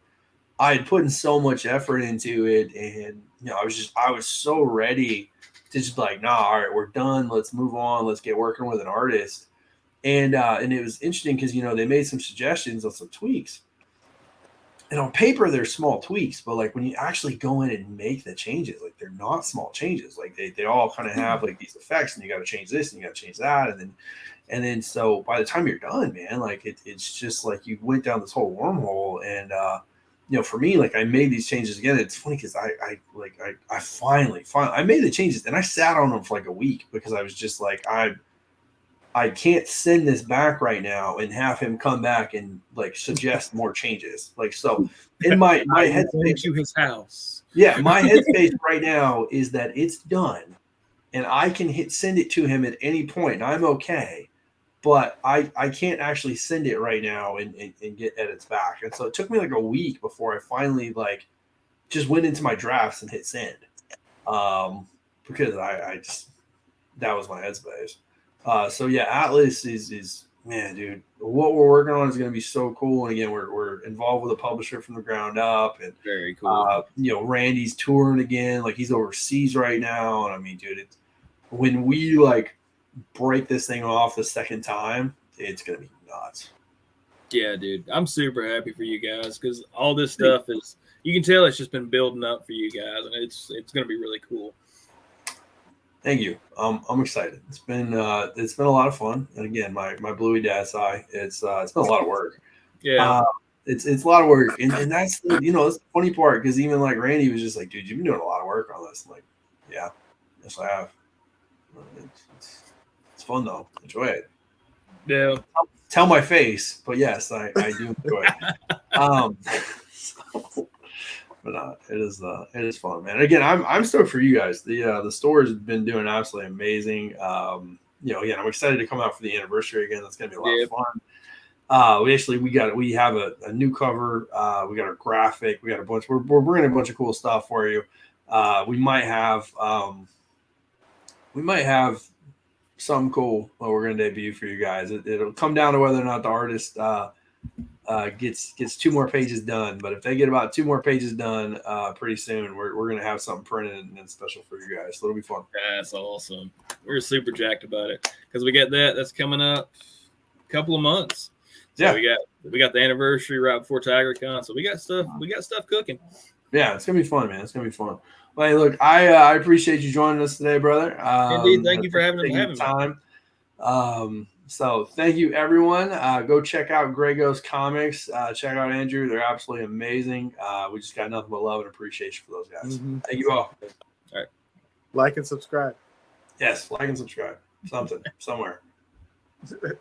I had put in so much effort into it, and I was so ready to just be like, nah, all right, we're done. Let's move on. Let's get working with an artist. And it was interesting because they made some suggestions on some tweaks. And on paper, they're small tweaks, but like when you actually go in and make the changes, like they're not small changes. Like they all kind of have like these effects, and you got to change this and you got to change that, and then so by the time you're done, man, like it's just like you went down this whole wormhole. And for me, like I made these changes again. It's funny because I finally I made the changes, and I sat on them for like a week because I was just like I can't send this back right now and have him come back and like suggest more changes. Like, so in my headspace to his house. Yeah, my headspace right now is that it's done, and I can send it to him at any point, and I'm okay. But I can't actually send it right now and get edits back. And so it took me like a week before I finally like just went into my drafts and hit send. Because I just, that was my headspace. So yeah, Atlas is man, dude. What we're working on is going to be so cool. And again, we're involved with a publisher from the ground up, and very cool. Randy's touring again. Like, he's overseas right now, and I mean, dude, when we like break this thing off the second time, it's going to be nuts. Yeah, dude, I'm super happy for you guys because all this stuff is, you can tell it's just been building up for you guys, and it's going to be really cool. Thank you. I'm excited. It's been a lot of fun. And again, my bluey dad's eye. It's been a lot of work. Yeah. It's a lot of work, and that's that's the funny part, because even like Randy was just like, dude, you've been doing a lot of work on this. I'm like, yeah, yes I have. It's fun though. Enjoy it. Yeah. Tell my face, but yes, I do enjoy it. But it is fun, man. Again, I'm stoked for you guys. The store has been doing absolutely amazing. Again, I'm excited to come out for the anniversary again. That's gonna be a lot of fun. We have a new cover. We got our graphic. We got a bunch. We're bringing a bunch of cool stuff for you. We might have something cool that we're gonna debut for you guys. It'll come down to whether or not the artist gets 2 more pages done. But if they get about 2 more pages done pretty soon, we're gonna have something printed and special for you guys. So it'll be fun. That's awesome. We're super jacked about it because we got that's coming up a couple of months. So yeah, we got the anniversary right before TigerCon. So we got stuff cooking. Yeah, it's gonna be fun, man. It's gonna be fun. Well, hey, look, I appreciate you joining us today, brother. Indeed, thank you for having time. So thank you, everyone. Go check out Gregos Comics. Check out Andrew. They're absolutely amazing. We just got nothing but love and appreciation for those guys. Mm-hmm. Thank you all. All right. Like and subscribe. Yes, like and subscribe. Something, somewhere.